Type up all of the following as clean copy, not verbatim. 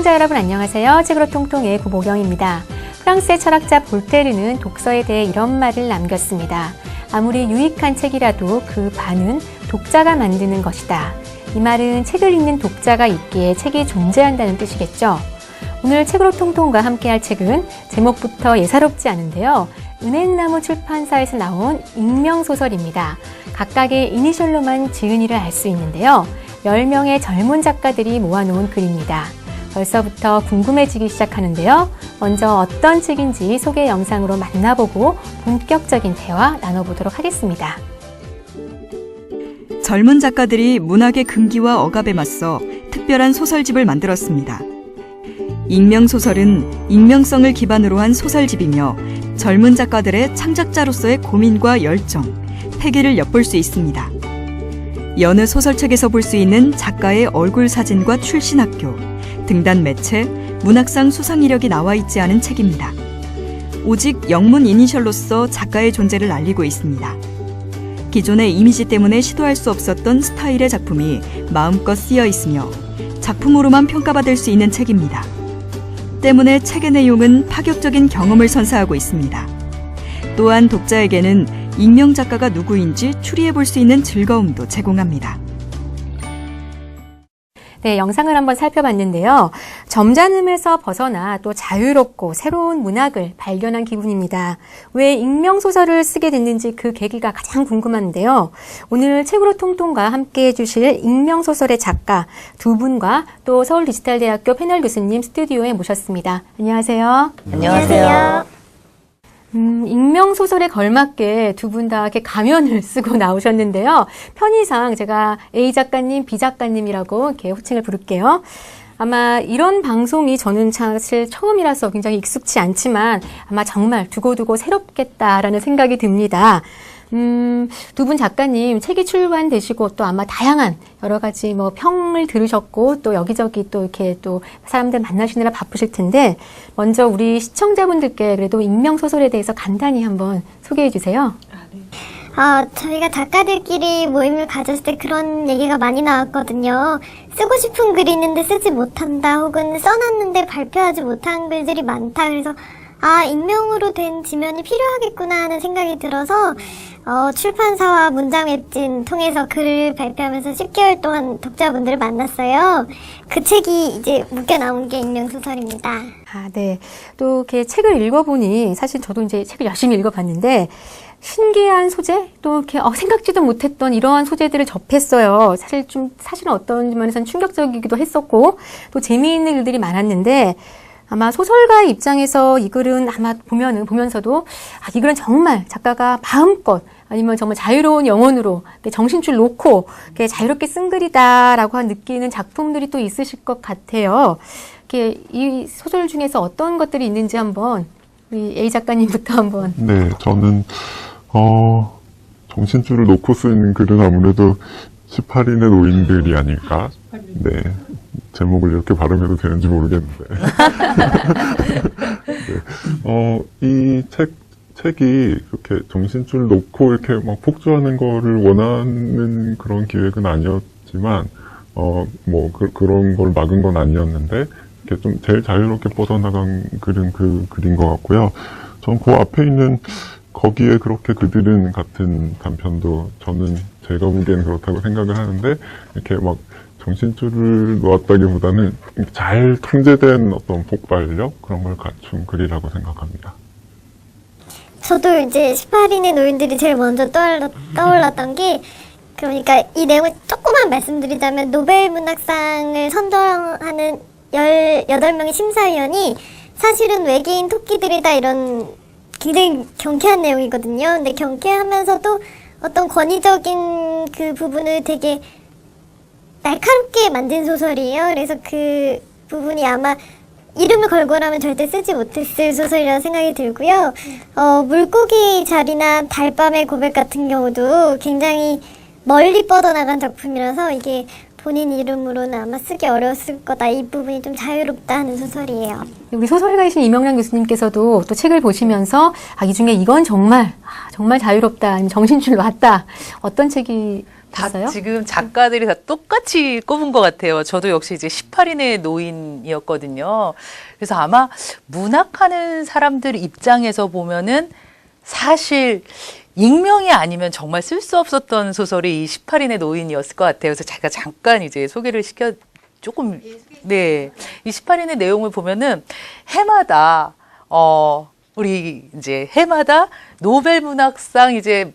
시청자 여러분 안녕하세요. 책으로 통통의 구보경입니다. 프랑스의 철학자 볼테르는 독서에 대해 이런 말을 남겼습니다. 아무리 유익한 책이라도 그 반은 독자가 만드는 것이다. 이 말은 책을 읽는 독자가 있기에 책이 존재한다는 뜻이겠죠. 오늘 책으로 통통과 함께할 책은 제목부터 예사롭지 않은데요. 은행나무 출판사에서 나온 익명소설입니다. 각각의 이니셜로만 지은이를 알 수 있는데요. 10명의 젊은 작가들이 모아놓은 글입니다. 벌써부터 궁금해지기 시작하는데요. 먼저 어떤 책인지 소개 영상으로 만나보고 본격적인 대화 나눠보도록 하겠습니다. 젊은 작가들이 문학의 금기와 억압에 맞서 특별한 소설집을 만들었습니다. 익명소설은 익명성을 기반으로 한 소설집이며 젊은 작가들의 창작자로서의 고민과 열정, 패기를 엿볼 수 있습니다. 여느 소설책에서 볼 수 있는 작가의 얼굴 사진과 출신 학교, 등단 매체, 문학상 수상 이력이 나와 있지 않은 책입니다. 오직 영문 이니셜로서 작가의 존재를 알리고 있습니다. 기존의 이미지 때문에 시도할 수 없었던 스타일의 작품이 마음껏 쓰여 있으며 작품으로만 평가받을 수 있는 책입니다. 때문에 책의 내용은 파격적인 경험을 선사하고 있습니다. 또한 독자에게는 익명 작가가 누구인지 추리해 볼 수 있는 즐거움도 제공합니다. 네, 영상을 한번 살펴봤는데요. 점잖음에서 벗어나 또 자유롭고 새로운 문학을 발견한 기분입니다. 왜 익명소설을 쓰게 됐는지 그 계기가 가장 궁금한데요. 오늘 책으로 통통과 함께해 주실 익명소설의 작가 두 분과 또 서울디지털대학교 패널 교수님 스튜디오에 모셨습니다. 안녕하세요. 안녕하세요. 익명소설에 걸맞게 두 분 다 이렇게 가면을 쓰고 나오셨는데요. 편의상 제가 A 작가님, B 작가님이라고 이렇게 호칭을 부를게요. 아마 이런 방송이 저는 사실 처음이라서 굉장히 익숙치 않지만 아마 정말 두고두고 새롭겠다라는 생각이 듭니다. 두 분 작가님 책이 출간되시고 또 아마 다양한 여러 가지 뭐 평을 들으셨고 또 여기저기 또 이렇게 또 사람들 만나시느라 바쁘실 텐데 먼저 우리 시청자분들께 그래도 익명소설에 대해서 간단히 한번 소개해 주세요. 저희가 작가들끼리 모임을 가졌을 때 그런 얘기가 많이 나왔거든요. 쓰고 싶은 글이 있는데 쓰지 못한다 혹은 써놨는데 발표하지 못한 글들이 많다. 그래서 익명으로 된 지면이 필요하겠구나 하는 생각이 들어서 출판사와 문장 웹진 통해서 글을 발표하면서 10개월 동안 독자분들을 만났어요. 그 책이 이제 묶여 나온 게 익명소설입니다. 네. 또 이렇게 책을 읽어보니 사실 저도 이제 책을 열심히 읽어봤는데 신기한 소재 또 이렇게 생각지도 못했던 이러한 소재들을 접했어요. 사실은 어떤 면에서는 충격적이기도 했었고 또 재미있는 글들이 많았는데 아마 소설가 입장에서 이 글은 아마 보면서도 이 글은 정말 작가가 마음껏 아니면 정말 자유로운 영혼으로 정신줄 놓고 자유롭게 쓴 글이다라고 느끼는 작품들이 또 있으실 것 같아요. 이 소설 중에서 어떤 것들이 있는지 한번 우리 A 작가님부터 한번. 네, 저는 정신줄을 놓고 쓰는 글은 아무래도 18인의 노인들이 아닐까. 네. 제목을 이렇게 발음해도 되는지 모르겠는데. 네. 이 책이 이렇게 정신줄 놓고 이렇게 막 폭주하는 거를 원하는 그런 기획은 아니었지만, 그런 걸 막은 건 아니었는데, 이렇게 좀 제일 자유롭게 뻗어나간 글은 그 글인 것 같고요. 전 그 앞에 있는 거기에 그렇게 그들은 같은 단편도 저는 제가 보기엔 그렇다고 생각을 하는데, 이렇게 막 정신줄을 놓았다기보다는 잘 통제된 어떤 폭발력 그런 걸 갖춘 글이라고 생각합니다. 저도 이제 18인의 노인들이 제일 먼저 떠올랐던 게 그러니까 이 내용을 조금만 말씀드리자면 노벨 문학상을 선정하는 18명의 심사위원이 사실은 외계인 토끼들이다 이런 굉장히 경쾌한 내용이거든요. 근데 경쾌하면서도 어떤 권위적인 그 부분을 되게 날카롭게 만든 소설이에요. 그래서 그 부분이 아마 이름을 걸고라면 절대 쓰지 못했을 소설이라는 생각이 들고요. 물고기 자리나 달밤의 고백 같은 경우도 굉장히 멀리 뻗어나간 작품이라서 이게 본인 이름으로는 아마 쓰기 어려웠을 거다. 이 부분이 좀 자유롭다 하는 소설이에요. 우리 소설가이신 이명란 교수님께서도 또 책을 보시면서 이 중에 이건 정말 자유롭다, 정신줄 놨다. 어떤 책이 다 있어요? 지금 작가들이 다 똑같이 꼽은 것 같아요. 저도 역시 이제 18인의 노인이었거든요. 그래서 아마 문학하는 사람들 입장에서 보면은 사실 익명이 아니면 정말 쓸 수 없었던 소설이 이 18인의 노인이었을 것 같아요. 그래서 제가 잠깐 이제 소개를 조금, 네. 이 18인의 내용을 보면은 해마다, 우리 이제 해마다 노벨 문학상이 이제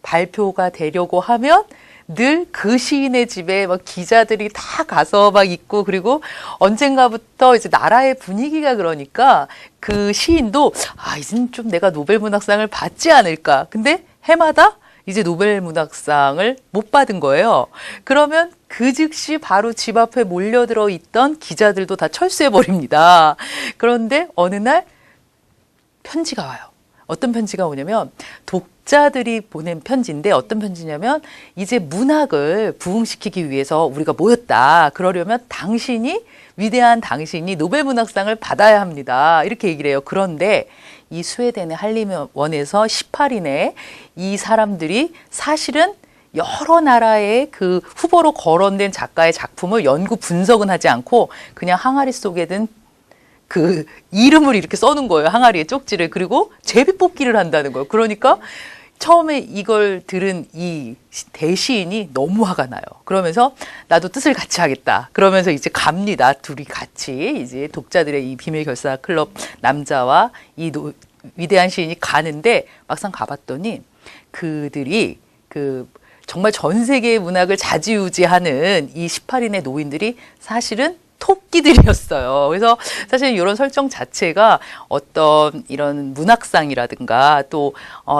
발표가 되려고 하면 늘 그 시인의 집에 막 기자들이 다 가서 막 있고, 그리고 언젠가부터 이제 나라의 분위기가 그러니까 그 시인도 이젠 좀 내가 노벨 문학상을 받지 않을까. 근데 해마다 이제 노벨 문학상을 못 받은 거예요. 그러면 그 즉시 바로 집 앞에 몰려들어 있던 기자들도 다 철수해버립니다. 그런데 어느 날 편지가 와요. 어떤 편지가 오냐면 독자들이 보낸 편지인데, 어떤 편지냐면 이제 문학을 부흥시키기 위해서 우리가 모였다. 그러려면 위대한 당신이 노벨 문학상을 받아야 합니다. 이렇게 얘기를 해요. 그런데 이 스웨덴의 한림원에서 18인의 이 사람들이 사실은 여러 나라의 그 후보로 거론된 작가의 작품을 연구 분석은 하지 않고 그냥 항아리 속에 든 그 이름을 이렇게 써놓은 거예요. 항아리에 쪽지를. 그리고 제비뽑기를 한다는 거예요. 그러니까 처음에 이걸 들은 이 대시인이 너무 화가 나요. 그러면서 나도 뜻을 같이 하겠다. 그러면서 이제 갑니다. 둘이 같이 이제 독자들의 이 비밀 결사 클럽 남자와 이 위대한 시인이 가는데, 막상 가봤더니 그들이 정말 전 세계의 문학을 좌지우지하는 이 18인의 노인들이 사실은 토끼들이었어요. 그래서 사실 이런 설정 자체가 어떤 이런 문학상이라든가 또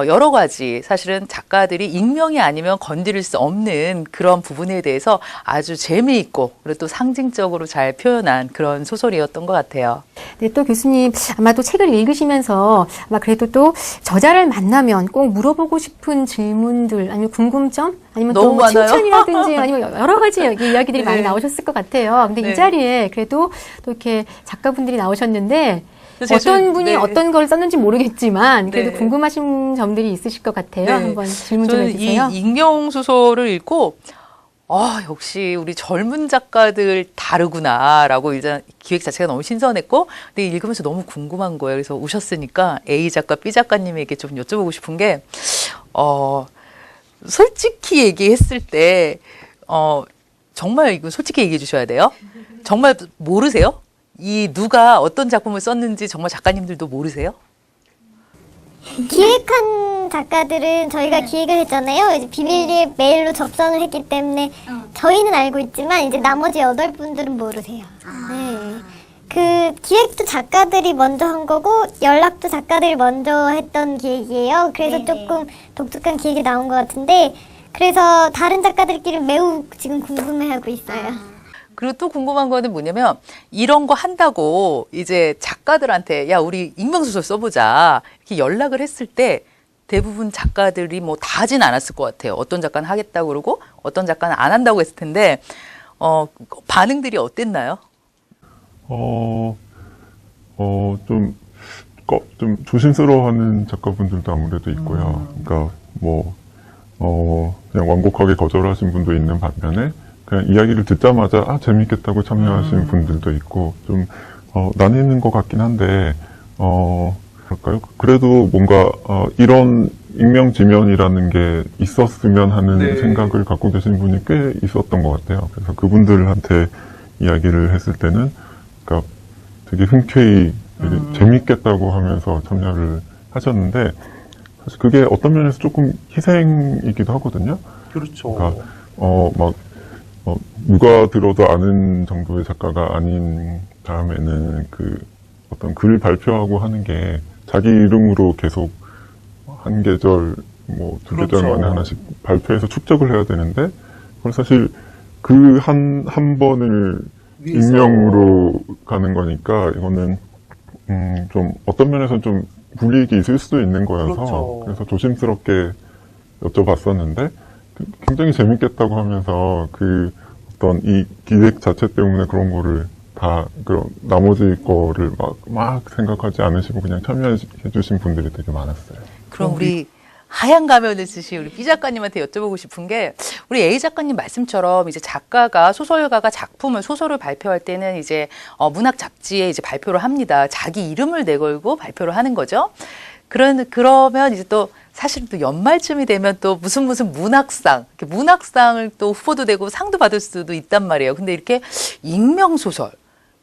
여러 가지 사실은 작가들이 익명이 아니면 건드릴 수 없는 그런 부분에 대해서 아주 재미있고 그리고 또 상징적으로 잘 표현한 그런 소설이었던 것 같아요. 네, 또 교수님 아마 또 책을 읽으시면서 아마 그래도 또 저자를 만나면 꼭 물어보고 싶은 질문들 아니면 궁금점 아니면 또 너무 뭐 많아요. 칭찬이라든지 아니면 여러 가지 이야기들이 많이 나오셨을 것 같아요. 근데 네. 이 자리에 그래도 또 이렇게 작가분들이 나오셨는데 제가 어떤 분이 네. 어떤 걸 썼는지 모르겠지만 그래도 네. 궁금하신 점들이 있으실 것 같아요. 네. 한번 질문 좀 저는 해주세요. 이 익명 소설을 읽고 역시 우리 젊은 작가들 다르구나라고 일단 기획 자체가 너무 신선했고, 근데 읽으면서 너무 궁금한 거예요. 그래서 오셨으니까 A 작가, B 작가님에게 좀 여쭤보고 싶은 게, 솔직히 얘기했을 때, 정말 이거 솔직히 얘기해 주셔야 돼요. 정말 모르세요? 누가 어떤 작품을 썼는지 정말 작가님들도 모르세요? 기획한 작가들은 저희가 기획을 했잖아요. 이제 비밀리에 메일로 접선을 했기 때문에 저희는 알고 있지만 이제 나머지 8분들은 모르세요. 네. 그 기획도 작가들이 먼저 한 거고 연락도 작가들이 먼저 했던 기획이에요. 그래서 조금 독특한 기획이 나온 것 같은데, 그래서 다른 작가들끼리 매우 지금 궁금해하고 있어요. 그리고 또 궁금한 거는 뭐냐면, 이런 거 한다고 이제 작가들한테 야 우리 익명소설 써보자 이렇게 연락을 했을 때 대부분 작가들이 뭐 다 하진 않았을 것 같아요. 어떤 작가는 하겠다고 그러고 어떤 작가는 안 한다고 했을 텐데 반응들이 어땠나요? 좀 조심스러워하는 작가분들도 아무래도 있고요. 그러니까 그냥 완곡하게 거절하신 분도 있는 반면에 그냥 이야기를 듣자마자 재밌겠다고 참여하신 분들도 있고, 좀 나뉘는 것 같긴 한데 그럴까요? 그래도 뭔가 이런 익명지면이라는 게 있었으면 하는 생각을 갖고 계신 분이 꽤 있었던 것 같아요. 그래서 그분들한테 이야기를 했을 때는 그러니까 되게 흔쾌히 되게 재밌겠다고 하면서 참여를 하셨는데, 사실 그게 어떤 면에서 조금 희생이기도 하거든요. 그렇죠. 그러니까 누가 들어도 아는 정도의 작가가 아닌 다음에는 그 어떤 글 발표하고 하는 게 자기 이름으로 계속 한 계절, 두 계절 그렇죠. 만에 하나씩 발표해서 축적을 해야 되는데, 그걸 사실 그 한 번을 위해서. 익명으로 가는 거니까 이거는 좀 어떤 면에서는 좀 불이익이 있을 수도 있는 거여서 그렇죠. 그래서 조심스럽게 여쭤봤었는데, 굉장히 재밌겠다고 하면서 그 어떤 이 기획 자체 때문에 그런 거를 다 그런 나머지 거를 막 생각하지 않으시고 그냥 참여해 주신 분들이 되게 많았어요. 그럼 우리 하얀 가면을 쓰신 우리 B 작가님한테 여쭤보고 싶은 게 우리 A 작가님 말씀처럼 이제 작가가 소설가가 소설을 발표할 때는 이제 문학 잡지에 이제 발표를 합니다. 자기 이름을 내걸고 발표를 하는 거죠. 그러면 이제 또 사실 또 연말쯤이 되면 또 무슨 문학상을 또 후보도 되고 상도 받을 수도 있단 말이에요. 근데 이렇게 익명소설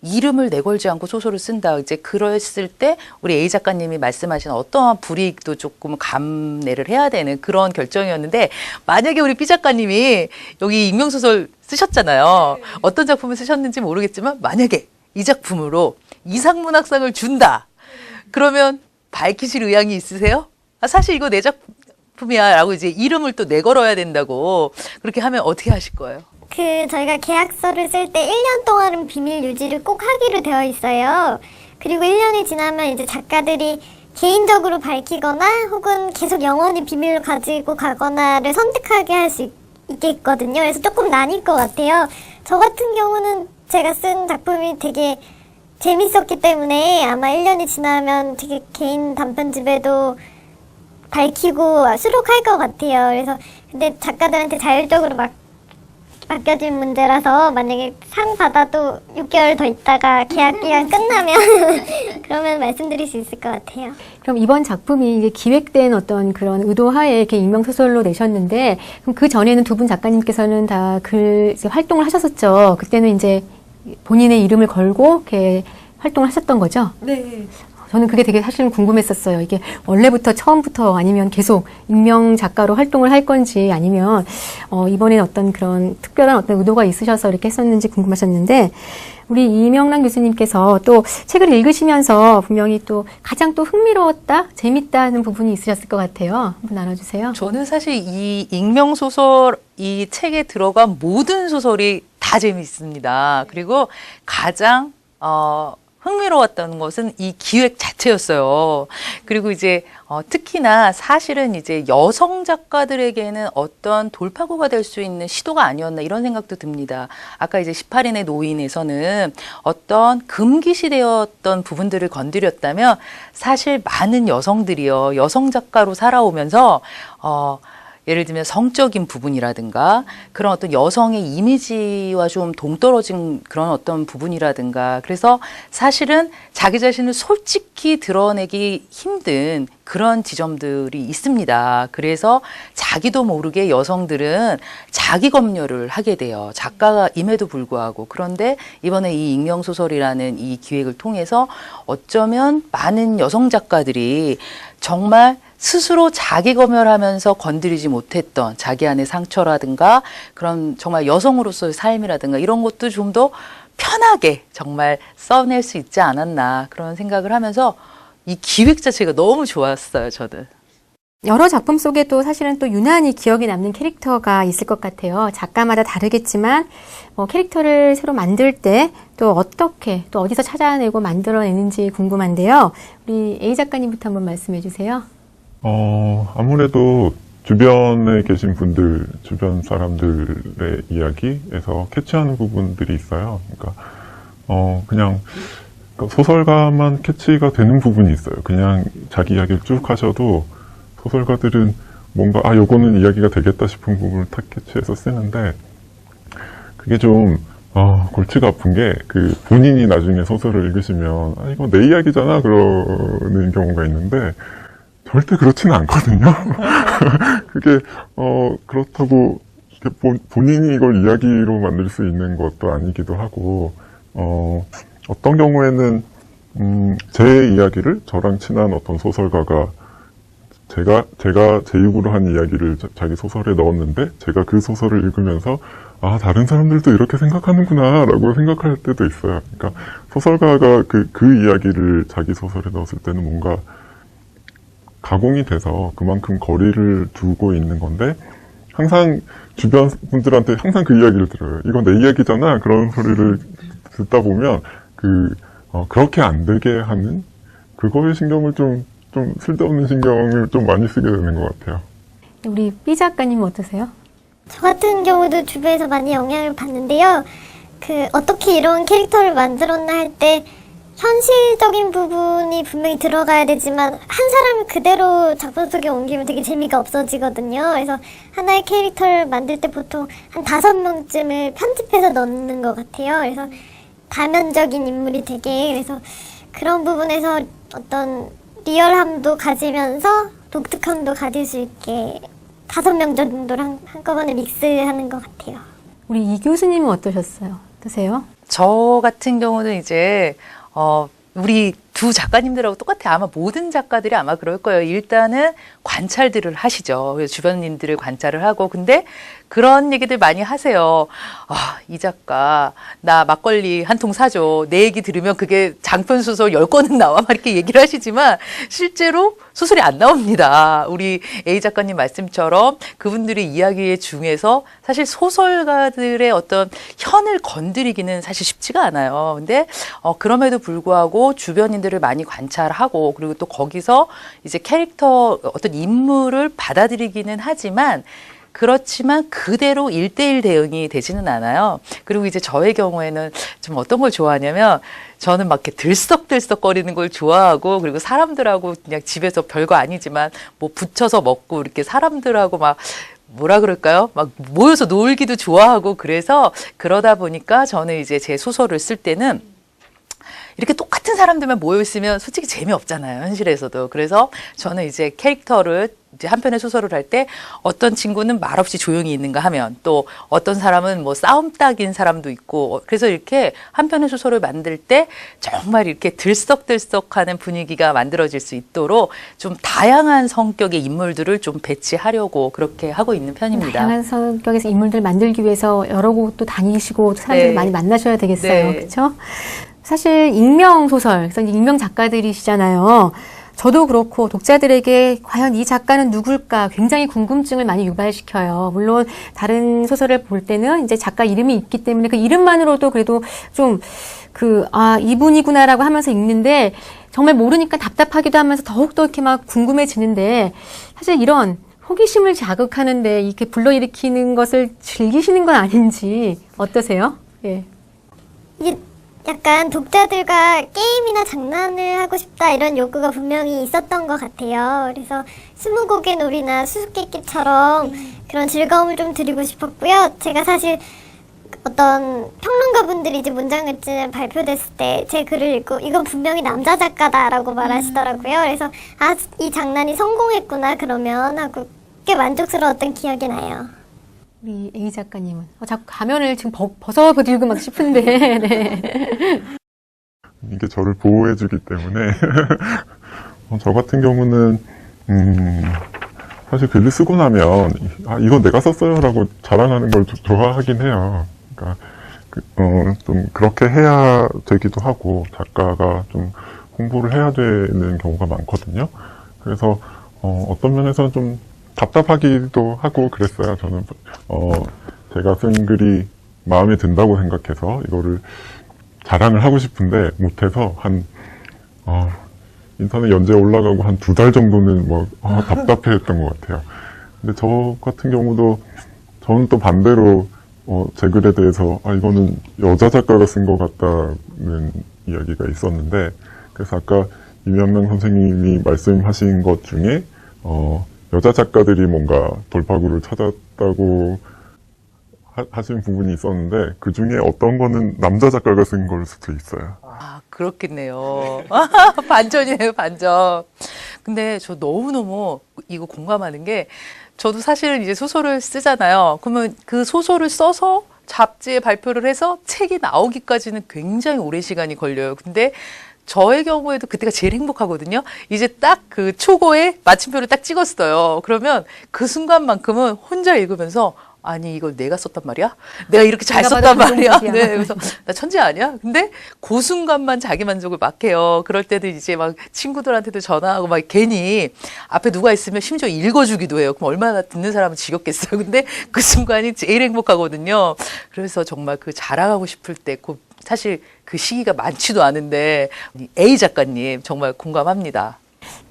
이름을 내걸지 않고 소설을 쓴다. 이제 그랬을 때 우리 A 작가님이 말씀하신 어떠한 불이익도 조금 감내를 해야 되는 그런 결정이었는데 만약에 우리 B 작가님이 여기 익명소설 쓰셨잖아요. 어떤 작품을 쓰셨는지 모르겠지만 만약에 이 작품으로 이상문학상을 준다. 그러면 밝히실 의향이 있으세요? 사실 이거 내 작품이야 라고 이제 이름을 또 내걸어야 된다고 그렇게 하면 어떻게 하실 거예요? 저희가 계약서를 쓸 때 1년 동안은 비밀 유지를 꼭 하기로 되어 있어요. 그리고 1년이 지나면 이제 작가들이 개인적으로 밝히거나 혹은 계속 영원히 비밀로 가지고 가거나를 선택하게 할 수 있겠거든요. 그래서 조금 나뉠 것 같아요. 저 같은 경우는 제가 쓴 작품이 되게 재밌었기 때문에 아마 1년이 지나면 되게 개인 단편집에도 밝히고 수록할 것 같아요. 그래서 근데 작가들한테 자율적으로 맡겨진 문제라서 만약에 상 받아도 6개월 더 있다가 계약 기간 끝나면 그러면 말씀드릴 수 있을 것 같아요. 그럼 이번 작품이 이제 기획된 어떤 그런 의도하에 이렇게 익명소설로 내셨는데, 그럼 그 전에는 두 분 작가님께서는 다 활동을 하셨었죠. 그때는 이제 본인의 이름을 걸고 이렇게 활동을 하셨던 거죠? 네. 저는 그게 되게 사실은 궁금했었어요. 이게 원래부터 처음부터 아니면 계속 익명 작가로 활동을 할 건지 아니면 이번엔 어떤 그런 특별한 어떤 의도가 있으셔서 이렇게 했었는지 궁금하셨는데 우리 이명란 교수님께서 또 책을 읽으시면서 분명히 또 가장 또 흥미로웠다, 재밌다는 부분이 있으셨을 것 같아요. 한번 나눠주세요. 저는 사실 이 익명소설 이 책에 들어간 모든 소설이 다 재미있습니다. 그리고 가장 흥미로웠던 것은 이 기획 자체였어요. 그리고 이제 특히나 사실은 이제 여성 작가들에게는 어떤 돌파구가 될 수 있는 시도가 아니었나 이런 생각도 듭니다. 아까 이제 18인의 노인에서는 어떤 금기시되었던 부분들을 건드렸다면 사실 많은 여성들이요, 여성 작가로 살아오면서 예를 들면 성적인 부분이라든가 그런 어떤 여성의 이미지와 좀 동떨어진 그런 어떤 부분이라든가 그래서 사실은 자기 자신을 솔직히 드러내기 힘든 그런 지점들이 있습니다. 그래서 자기도 모르게 여성들은 자기 검열을 하게 돼요. 작가임에도 불구하고. 그런데 이번에 이 익명소설이라는 이 기획을 통해서 어쩌면 많은 여성 작가들이 정말 스스로 자기 검열하면서 건드리지 못했던 자기 안의 상처라든가 그런 정말 여성으로서의 삶이라든가 이런 것도 좀 더 편하게 정말 써낼 수 있지 않았나 그런 생각을 하면서 이 기획 자체가 너무 좋았어요, 저는. 여러 작품 속에도 사실은 또 유난히 기억에 남는 캐릭터가 있을 것 같아요. 작가마다 다르겠지만 캐릭터를 새로 만들 때 또 어떻게 또 어디서 찾아내고 만들어내는지 궁금한데요. 우리 A 작가님부터 한번 말씀해 주세요. 아무래도 주변에 계신 분들, 주변 사람들의 이야기에서 캐치하는 부분들이 있어요. 그러니까, 그냥 소설가만 캐치가 되는 부분이 있어요. 그냥 자기 이야기를 쭉 하셔도 소설가들은 뭔가, 요거는 이야기가 되겠다 싶은 부분을 탁 캐치해서 쓰는데, 그게 좀, 골치가 아픈 게, 본인이 나중에 소설을 읽으시면, 이거 내 이야기잖아, 그러는 경우가 있는데, 절대 그렇지는 않거든요. 그게, 그렇다고, 본인이 이걸 이야기로 만들 수 있는 것도 아니기도 하고, 어떤 경우에는, 제 이야기를 저랑 친한 어떤 소설가가 제가 제 입으로 한 이야기를 자기 소설에 넣었는데, 제가 그 소설을 읽으면서, 다른 사람들도 이렇게 생각하는구나, 라고 생각할 때도 있어요. 그러니까, 소설가가 그 이야기를 자기 소설에 넣었을 때는 뭔가, 가공이 돼서 그만큼 거리를 두고 있는 건데 항상 주변 분들한테 항상 그 이야기를 들어요. 이건 내 이야기잖아. 그런 소리를 듣다 보면 그렇게 안 되게 하는 그거에 신경을 좀 쓸데없는 신경을 좀 많이 쓰게 되는 것 같아요. 우리 B 작가님은 어떠세요? 저 같은 경우도 주변에서 많이 영향을 받는데요. 어떻게 이런 캐릭터를 만들었나 할 때 현실적인 부분이 분명히 들어가야 되지만 한 사람을 그대로 작품 속에 옮기면 되게 재미가 없어지거든요. 그래서 하나의 캐릭터를 만들 때 보통 한 5명쯤을 편집해서 넣는 것 같아요. 그래서 다면적인 인물이 되게, 그래서 그런 부분에서 어떤 리얼함도 가지면서 독특함도 가질 수 있게 5명 정도를 한꺼번에 믹스하는 것 같아요. 우리 이 교수님은 어떠셨어요? 어떠세요? 저 같은 경우는 이제 우리 두 작가님들하고 똑같아요. 아마 모든 작가들이 아마 그럴 거예요. 일단은 관찰들을 하시죠. 그래서 주변인들을 관찰을 하고. 근데 그런 얘기들 많이 하세요. 아, 이 작가 나 막걸리 한 통 사줘. 내 얘기 들으면 그게 장편 소설 10권은 나와. 막 이렇게 얘기를 하시지만 실제로 소설이 안 나옵니다. 우리 A 작가님 말씀처럼 그분들의 이야기 중에서 사실 소설가들의 어떤 현을 건드리기는 사실 쉽지가 않아요. 근데 그럼에도 불구하고 주변인들을 많이 관찰하고 그리고 또 거기서 이제 캐릭터 어떤 인물을 받아들이기는 하지만 그렇지만 그대로 1대1 대응이 되지는 않아요. 그리고 이제 저의 경우에는 좀 어떤 걸 좋아하냐면 저는 막 이렇게 들썩들썩 거리는 걸 좋아하고 그리고 사람들하고 그냥 집에서 별거 아니지만 뭐 붙여서 먹고 이렇게 사람들하고 막 뭐라 그럴까요? 막 모여서 놀기도 좋아하고 그래서 그러다 보니까 저는 이제 제 소설을 쓸 때는 이렇게 똑같은 사람들만 모여 있으면 솔직히 재미없잖아요, 현실에서도. 그래서 저는 이제 캐릭터를 이제 한 편의 소설을 할 때 어떤 친구는 말없이 조용히 있는가 하면 또 어떤 사람은 뭐 싸움딱인 사람도 있고 그래서 이렇게 한 편의 소설을 만들 때 정말 이렇게 들썩들썩하는 분위기가 만들어질 수 있도록 좀 다양한 성격의 인물들을 좀 배치하려고 그렇게 하고 있는 편입니다. 다양한 성격에서 인물들 만들기 위해서 여러 곳도 다니시고 사람들을 네. 많이 만나셔야 되겠어요. 네. 그렇죠? 사실 익명 소설, 그래서 익명 작가들이시잖아요. 저도 그렇고 독자들에게 과연 이 작가는 누굴까 굉장히 궁금증을 많이 유발시켜요. 물론 다른 소설을 볼 때는 이제 작가 이름이 있기 때문에 그 이름만으로도 그래도 좀 이분이구나라고 하면서 읽는데 정말 모르니까 답답하기도 하면서 더욱더 이렇게 막 궁금해지는데 사실 이런 호기심을 자극하는데 이렇게 불러일으키는 것을 즐기시는 건 아닌지 어떠세요? 예. 이게 약간 독자들과 게임이나 장난을 하고 싶다 이런 욕구가 분명히 있었던 것 같아요. 그래서 스무고개 놀이나 수수께끼처럼 그런 즐거움을 좀 드리고 싶었고요. 제가 사실 어떤 평론가분들이 이제 문장을쯤 발표됐을 때 제 글을 읽고 이건 분명히 남자 작가다라고 말하시더라고요. 그래서 이 장난이 성공했구나 그러면 하고 꽤 만족스러웠던 기억이 나요. 우리 A 작가님은 자꾸 가면을 지금 벗어드리고 막 싶은데 네. 이게 저를 보호해주기 때문에 저 같은 경우는 사실 글을 쓰고 나면 이건 내가 썼어요라고 자랑하는 걸 좋아하긴 해요. 그러니까 좀 그렇게 해야 되기도 하고 작가가 좀 홍보를 해야 되는 경우가 많거든요. 그래서 어떤 면에서는 좀 답답하기도 하고 그랬어요. 저는 제가 쓴 글이 마음에 든다고 생각해서 이거를 자랑을 하고 싶은데 못해서 인터넷 연재에 올라가고 한 2달 정도는 답답해했던 것 같아요. 근데 저 같은 경우도 저는 또 반대로 제 글에 대해서 이거는 여자 작가가 쓴 것 같다는 이야기가 있었는데 그래서 아까 이면명 선생님이 말씀하신 것 중에 여자 작가들이 뭔가 돌파구를 찾았다고 하신 부분이 있었는데 그 중에 어떤 거는 남자 작가가 쓴 걸 수도 있어요. 그렇겠네요. 반전이네요, 반전. 근데 저 너무너무 이거 공감하는 게 저도 사실 이제 소설을 쓰잖아요. 그러면 그 소설을 써서 잡지에 발표를 해서 책이 나오기까지는 굉장히 오랜 시간이 걸려요. 근데 저의 경우에도 그때가 제일 행복하거든요. 이제 딱 그 초고에 마침표를 딱 찍었어요. 그러면 그 순간만큼은 혼자 읽으면서 아니 이걸 내가 썼단 말이야? 내가 이렇게 잘 썼단 말이야? 네, 그래서 나 천재 아니야? 근데 그 순간만 자기 만족을 막 해요. 그럴 때도 이제 막 친구들한테도 전화하고 막 괜히 앞에 누가 있으면 심지어 읽어주기도 해요. 그럼 얼마나 듣는 사람은 지겹겠어요. 근데 그 순간이 제일 행복하거든요. 그래서 정말 그 자랑하고 싶을 때 사실 그 시기가 많지도 않은데 A 작가님 정말 공감합니다.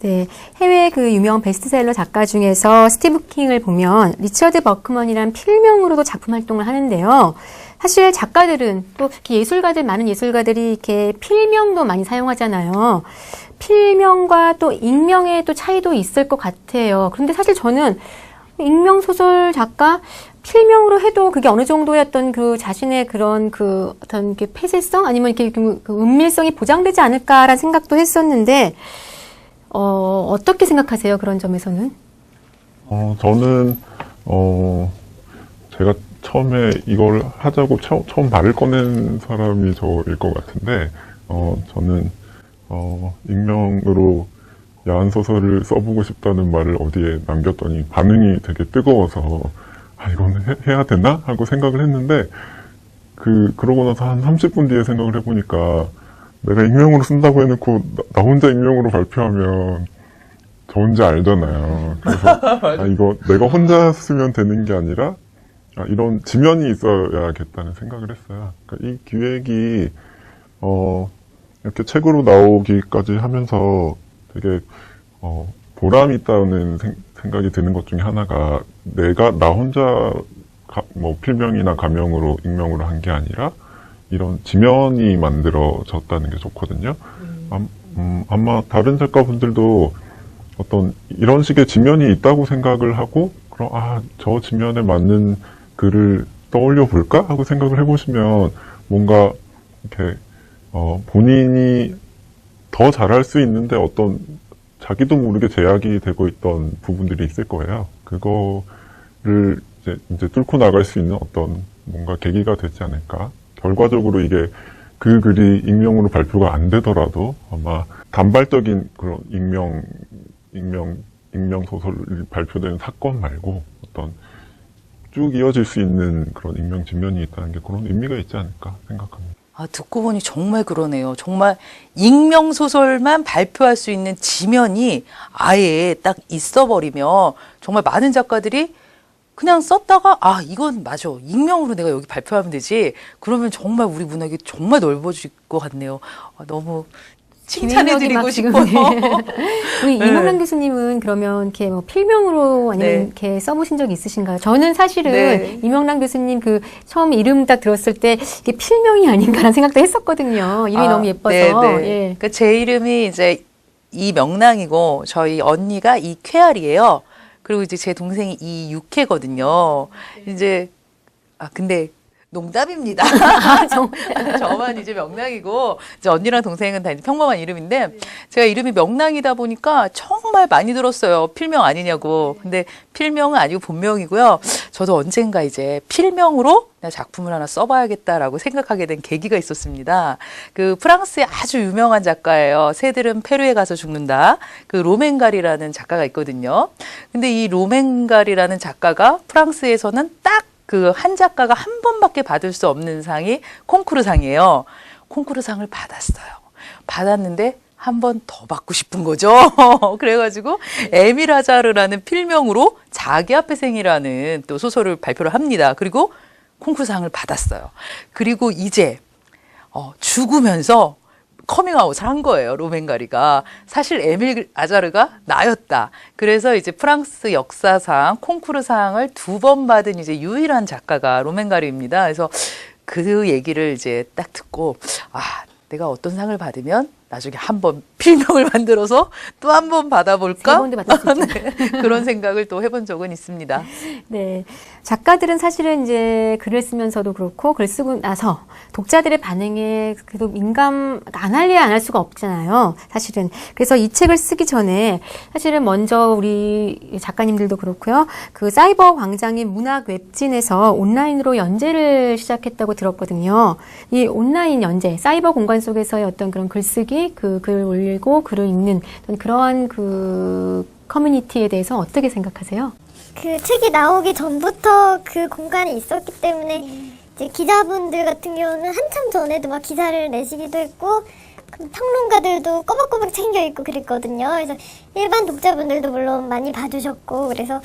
네, 해외 그 유명 베스트셀러 작가 중에서 스티브 킹을 보면 리처드 버크먼이란 필명으로도 작품 활동을 하는데요. 사실 작가들은 또 이렇게 예술가들, 많은 예술가들이 이렇게 필명도 많이 사용하잖아요. 필명과 또 익명의 또 차이도 있을 것 같아요. 그런데 사실 저는 익명 소설 작가 필명으로 해도 그게 어느 정도의 어떤 그 자신의 그런 그 어떤 게 폐쇄성 아니면 이렇게 그 은밀성이 보장되지 않을까라는 생각도 했었는데 어떻게 생각하세요? 그런 점에서는? 저는 제가 처음에 이걸 하자고 처음 발을 꺼낸 사람이 저일 것 같은데 저는 익명으로 야한 소설을 써보고 싶다는 말을 어디에 남겼더니 반응이 되게 뜨거워서 이거는 해야 되나? 하고 생각을 했는데 그러고 나서 한 30분 뒤에 생각을 해보니까 내가 익명으로 쓴다고 해놓고 나 혼자 익명으로 발표하면 저 혼자 알잖아요. 그래서 이거 내가 혼자 쓰면 되는 게 아니라 이런 지면이 있어야겠다는 생각을 했어요. 그러니까 이 기획이 이렇게 책으로 나오기까지 하면서 되게 보람이 있다는 생각이 드는 것 중에 하나가 나 혼자 뭐 필명이나 가명으로 익명으로 한 게 아니라 이런 지면이 만들어졌다는 게 좋거든요. 아마 다른 작가분들도 어떤 이런 식의 지면이 있다고 생각을 하고 그럼 저 지면에 맞는 글을 떠올려 볼까 하고 생각을 해보시면 뭔가 이렇게 본인이 더 잘할 수 있는데 어떤 자기도 모르게 제약이 되고 있던 부분들이 있을 거예요. 그거를 이제 뚫고 나갈 수 있는 어떤 뭔가 계기가 되지 않을까. 결과적으로 이게 그 글이 익명으로 발표가 안 되더라도 아마 단발적인 그런 익명 소설이 발표되는 사건 말고 어떤 쭉 이어질 수 있는 그런 익명 지면이 있다는 게 그런 의미가 있지 않을까 생각합니다. 듣고 보니 정말 그러네요. 정말 익명 소설만 발표할 수 있는 지면이 아예 딱 있어버리면 정말 많은 작가들이 그냥 썼다가 이건 맞아. 익명으로 내가 여기 발표하면 되지. 그러면 정말 우리 문학이 정말 넓어질 것 같네요. 너무 칭찬해드리고 싶어요. 우리 이명란 교수님은 그러면 이렇게 뭐 필명으로 아니면 이렇게 써보신 적이 있으신가요? 저는 사실은 이명란 교수님 처음 이름 딱 들었을 때 이게 필명이 아닌가라는 생각도 했었거든요. 이름이 너무 예뻐서. 예. 그러니까 제 이름이 이제 이명랑이고 저희 언니가 이쾌알이에요. 그리고 이제 제 동생이 이육혜거든요. 이제 근데 농담입니다. 저만 이제 명랑이고, 이제 언니랑 동생은 다 이제 평범한 이름인데, 제가 이름이 명랑이다 보니까 정말 많이 들었어요. 필명 아니냐고. 근데 필명은 아니고 본명이고요. 저도 언젠가 이제 필명으로 작품을 하나 써봐야겠다라고 생각하게 된 계기가 있었습니다. 프랑스의 아주 유명한 작가예요. 새들은 페루에 가서 죽는다. 로맹가리라는 작가가 있거든요. 근데 이 로맹가리라는 작가가 프랑스에서는 딱 한 작가가 한 번밖에 받을 수 없는 상이 콩쿠르상이에요. 콩쿠르상을 받았어요. 받았는데 한 번 더 받고 싶은 거죠. 그래가지고 에밀 아자르라는 필명으로 자기 앞에 생이라는 또 소설을 발표를 합니다. 그리고 콩쿠르상을 받았어요. 그리고 이제 죽으면서 커밍아웃을 한 거예요. 로맹가리가. 사실 에밀 아자르가 나였다. 그래서 이제 프랑스 역사상 콩쿠르상을 2번 받은 이제 유일한 작가가 로맹가리입니다. 그래서 그 얘기를 이제 딱 듣고 내가 어떤 상을 받으면 나중에 한 번 필명을 만들어서 또 한 번 받아볼까? 3번도 받을 수 있죠. 네, 그런 생각을 또 해본 적은 있습니다. 네. 작가들은 사실은 이제 글을 쓰면서도 그렇고 글 쓰고 나서 독자들의 반응에 그래도 민감 안 할래야 안 할 수가 없잖아요. 사실은. 그래서 이 책을 쓰기 전에 사실은 먼저 우리 작가님들도 그렇고요. 사이버 광장의 문학 웹진에서 온라인으로 연재를 시작했다고 들었거든요. 이 온라인 연재, 사이버 공간 속에서의 어떤 그런 글쓰기, 글을 올리고 글을 읽는 그러한 커뮤니티에 대해서 어떻게 생각하세요? 책이 나오기 전부터 그 공간에 있었기 때문에 이제 기자분들 같은 경우는 한참 전에도 막 기사를 내시기도 했고 평론가들도 꼬박꼬박 챙겨 읽고 그랬거든요. 그래서 일반 독자분들도 물론 많이 봐주셨고 그래서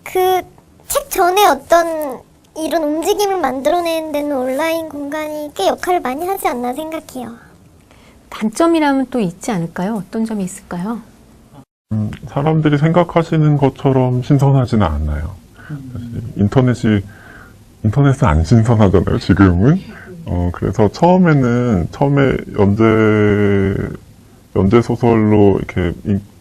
책 전에 어떤 이런 움직임을 만들어내는 데는 온라인 공간이 꽤 역할을 많이 하지 않나 생각해요. 단점이라면 또 있지 않을까요? 어떤 점이 있을까요? 사람들이 생각하시는 것처럼 신선하지는 않아요. 사실 인터넷이 인터넷은 안 신선하잖아요, 지금은. 그래서 처음에 연재 소설로 이렇게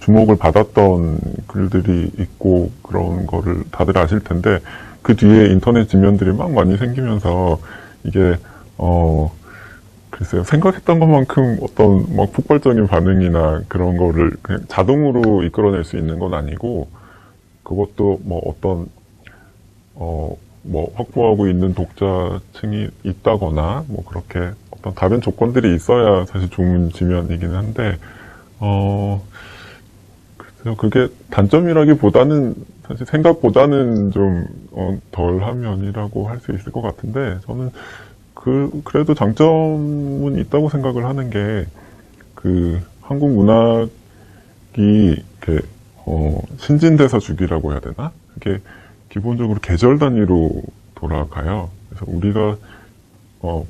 주목을 받았던 글들이 있고 그런 거를 다들 아실 텐데, 그 뒤에 인터넷 지면들이 막 많이 생기면서 이게, 글쎄요, 생각했던 것만큼 어떤 막 폭발적인 반응이나 그런 거를 그냥 자동으로 이끌어낼 수 있는 건 아니고, 그것도 뭐 어떤, 뭐 확보하고 있는 독자층이 있다거나 뭐 그렇게 어떤 다른 조건들이 있어야 사실 좋은 지면이긴 한데 그래서 그게 단점이라기보다는 사실 생각보다는 좀 덜한 면이라고 할 수 있을 것 같은데, 저는 그래도 장점은 있다고 생각을 하는 게, 한국 문학이 이렇게 신진대사 주기라고 해야 되나? 그게 기본적으로 계절 단위로 돌아가요. 그래서 우리가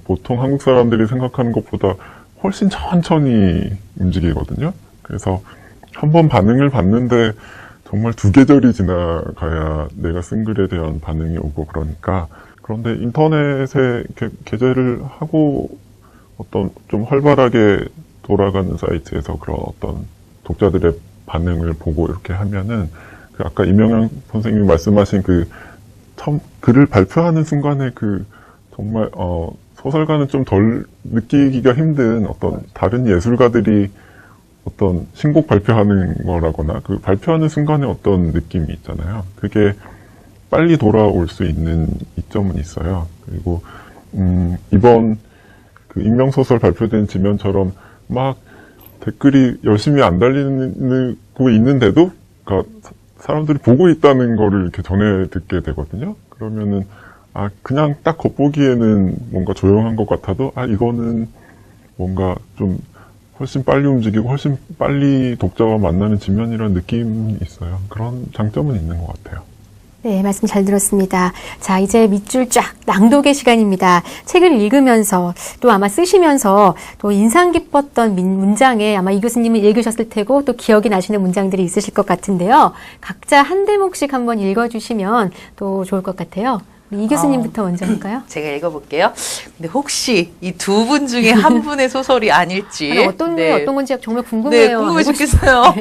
보통 한국 사람들이 생각하는 것보다 훨씬 천천히 움직이거든요. 그래서 한 번 반응을 받는데 정말 2계절이 지나가야 내가 쓴 글에 대한 반응이 오고 그러니까. 그런데 인터넷에 이렇게 게재를 하고 어떤 좀 활발하게 돌아가는 사이트에서 그런 어떤 독자들의 반응을 보고 이렇게 하면은, 아까 이명양 선생님이 말씀하신 처음 글을 발표하는 순간에 정말, 소설가는 좀 덜 느끼기가 힘든 어떤 다른 예술가들이 어떤 신곡 발표하는 거라거나, 발표하는 순간에 어떤 느낌이 있잖아요. 그게 빨리 돌아올 수 있는 이점은 있어요. 그리고, 이번 익명소설 발표된 지면처럼 막 댓글이 열심히 안 달리고 있는데도, 사람들이 보고 있다는 거를 이렇게 전해 듣게 되거든요. 그러면은, 그냥 딱 겉보기에는 뭔가 조용한 것 같아도, 이거는 뭔가 좀 훨씬 빨리 움직이고 훨씬 빨리 독자와 만나는 지면이라는 느낌이 있어요. 그런 장점은 있는 것 같아요. 네, 말씀 잘 들었습니다. 자, 이제 밑줄 쫙 낭독의 시간입니다. 책을 읽으면서 또 아마 쓰시면서 또 인상 깊었던 문장에 아마 이 교수님은 읽으셨을 테고 또 기억이 나시는 문장들이 있으실 것 같은데요. 각자 한 대목씩 한번 읽어주시면 또 좋을 것 같아요. 이 교수님부터 먼저 할까요? 제가 읽어볼게요. 근데 혹시 이 두 분 중에 한 분의 소설이 아닐지. 아니, 어떤 건지 정말 네, 궁금해요. 궁금해 죽겠어요.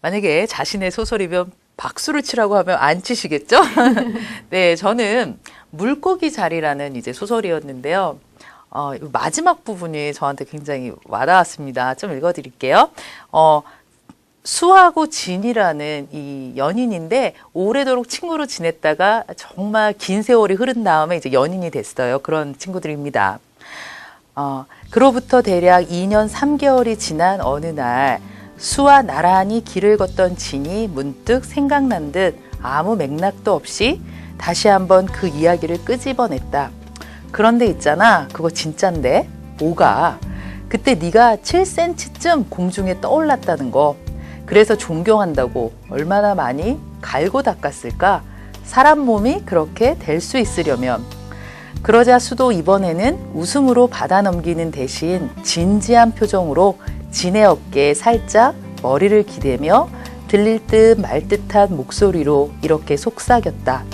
만약에 자신의 소설이면 박수를 치라고 하면 안 치시겠죠? 네, 저는 물고기 자리라는 이제 소설이었는데요. 마지막 부분이 저한테 굉장히 와닿았습니다. 좀 읽어드릴게요. 수하고 진이라는 이 연인인데 오래도록 친구로 지냈다가 정말 긴 세월이 흐른 다음에 이제 연인이 됐어요. 그런 친구들입니다. 그로부터 대략 2년 3개월이 지난 어느 날 수와 나란히 길을 걷던 진이 문득 생각난 듯 아무 맥락도 없이 다시 한번 그 이야기를 끄집어냈다. 그런데 있잖아, 그거 진짠데? 뭐가? 그때 네가 7cm쯤 공중에 떠올랐다는 거. 그래서 존경한다고. 얼마나 많이 갈고 닦았을까? 사람 몸이 그렇게 될 수 있으려면. 그러자 수도 이번에는 웃음으로 받아넘기는 대신 진지한 표정으로 진의 어깨에 살짝 머리를 기대며 들릴 듯 말 듯한 목소리로 이렇게 속삭였다.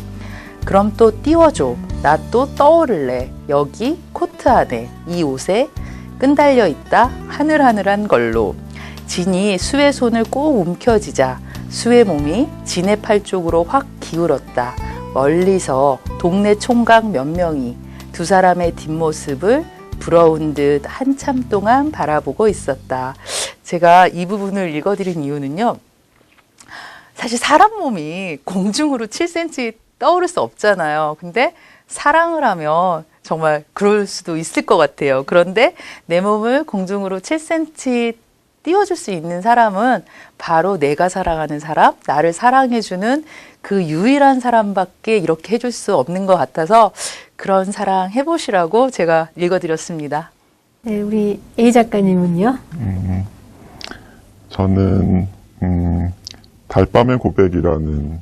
그럼 또 띄워줘. 나 또 떠오를래. 여기 코트 안에 이 옷에 끈달려 있다. 하늘하늘한 걸로. 진이 수의 손을 꼭 움켜쥐자 수의 몸이 진의 팔 쪽으로 확 기울었다. 멀리서 동네 총각 몇 명이 두 사람의 뒷모습을 부러운 듯 한참 동안 바라보고 있었다. 제가 이 부분을 읽어드린 이유는요. 사실 사람 몸이 공중으로 7cm 떠오를 수 없잖아요. 근데 사랑을 하면 정말 그럴 수도 있을 것 같아요. 그런데 내 몸을 공중으로 7cm 띄워줄 수 있는 사람은 바로 내가 사랑하는 사람, 나를 사랑해주는 그 유일한 사람밖에 이렇게 해줄 수 없는 것 같아서 그런 사랑 해보시라고 제가 읽어드렸습니다. 네, 우리 A 작가님은요? 저는 달밤의 고백이라는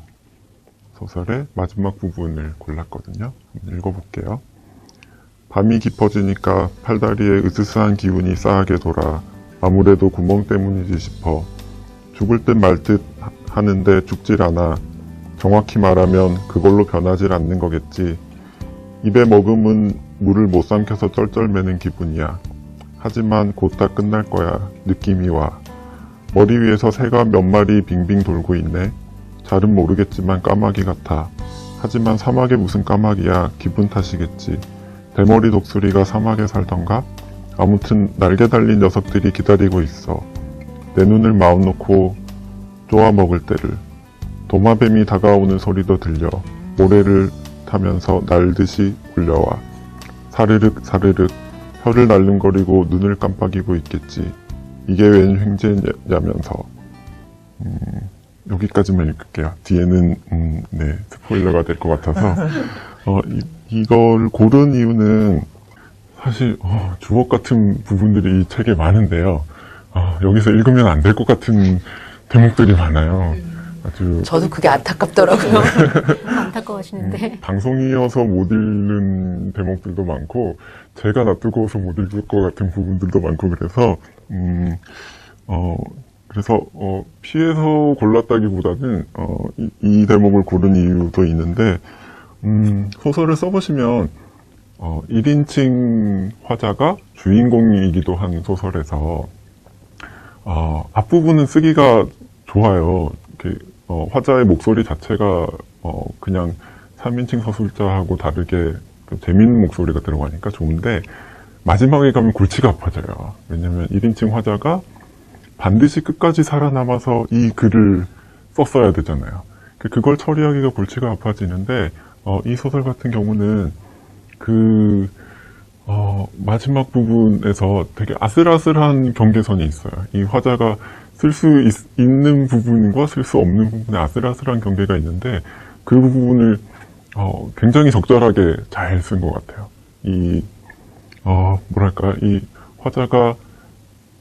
소설의 마지막 부분을 골랐거든요. 한번 읽어볼게요. 밤이 깊어지니까 팔다리에 으스스한 기운이 싸하게 돌아 아무래도 구멍 때문이지 싶어 죽을 듯 말 듯 하는데 죽질 않아. 정확히 말하면 그걸로 변하질 않는 거겠지. 입에 머금은 물을 못 삼켜서 쩔쩔매는 기분이야. 하지만 곧 다 끝날 거야. 느낌이 와. 머리 위에서 새가 몇 마리 빙빙 돌고 있네. 잘은 모르겠지만 까마귀 같아. 하지만 사막에 무슨 까마귀야. 기분 탓이겠지. 대머리 독수리가 사막에 살던가? 아무튼 날개 달린 녀석들이 기다리고 있어. 내 눈을 마음 놓고 쪼아 먹을 때를. 도마뱀이 다가오는 소리도 들려. 모래를 타면서 날듯이 올려와. 사르륵 사르륵 혀를 날름거리고 눈을 깜빡이고 있겠지. 이게 웬 횡재냐면서. 여기까지만 읽을게요. 뒤에는 네, 스포일러가 될 것 같아서 이걸 고른 이유는 사실 주옥 같은 부분들이 이 책에 많은데요. 여기서 읽으면 안 될 것 같은 대목들이 많아요. 아주 저도 그게 안타깝더라고요. 안타까워하시는데. 방송이어서 못 읽는 대목들도 많고 제가 놔두고서 못 읽을 것 같은 부분들도 많고 그래서 피해서 골랐다기보다는 이 대목을 고른 이유도 있는데 소설을 써보시면 1인칭 화자가 주인공이기도 한 소설에서 앞부분은 쓰기가 좋아요. 이렇게 화자의 목소리 자체가 그냥 3인칭 서술자하고 다르게 재밌는 목소리가 들어가니까 좋은데 마지막에 가면 골치가 아파져요. 왜냐면 1인칭 화자가 반드시 끝까지 살아남아서 이 글을 썼어야 되잖아요. 그걸 처리하기가 골치가 아파지는데 이 소설 같은 경우는 마지막 부분에서 되게 아슬아슬한 경계선이 있어요. 이 화자가 쓸 수 있는 부분과 쓸 수 없는 부분에 아슬아슬한 경계가 있는데 그 부분을 굉장히 적절하게 잘 쓴 것 같아요. 이 화자가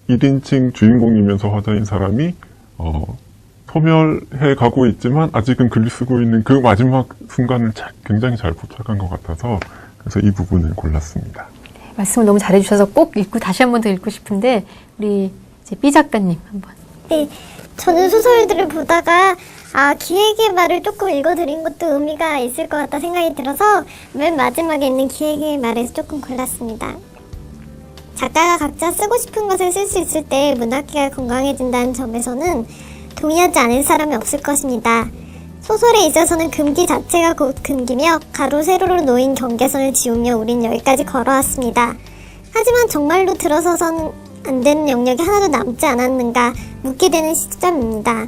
1인칭 주인공이면서 화자인 사람이 소멸해 가고 있지만 아직은 글을 쓰고 있는 그 마지막 순간을 굉장히 잘 포착한 것 같아서 그래서 이 부분을 골랐습니다. 말씀을 너무 잘해주셔서 꼭 읽고 다시 한 번 더 읽고 싶은데 우리 이제 B 작가님 한번. 네, 저는 소설들을 보다가 기획의 말을 조금 읽어드린 것도 의미가 있을 것 같다 생각이 들어서 맨 마지막에 있는 기획의 말에서 조금 골랐습니다. 작가가 각자 쓰고 싶은 것을 쓸 수 있을 때 문학계가 건강해진다는 점에서는 동의하지 않을 사람이 없을 것입니다. 소설에 있어서는 금기 자체가 곧 금기며 가로 세로로 놓인 경계선을 지우며 우린 여기까지 걸어왔습니다. 하지만 정말로 들어서선 안 되는 영역이 하나도 남지 않았는가 묻게 되는 시점입니다.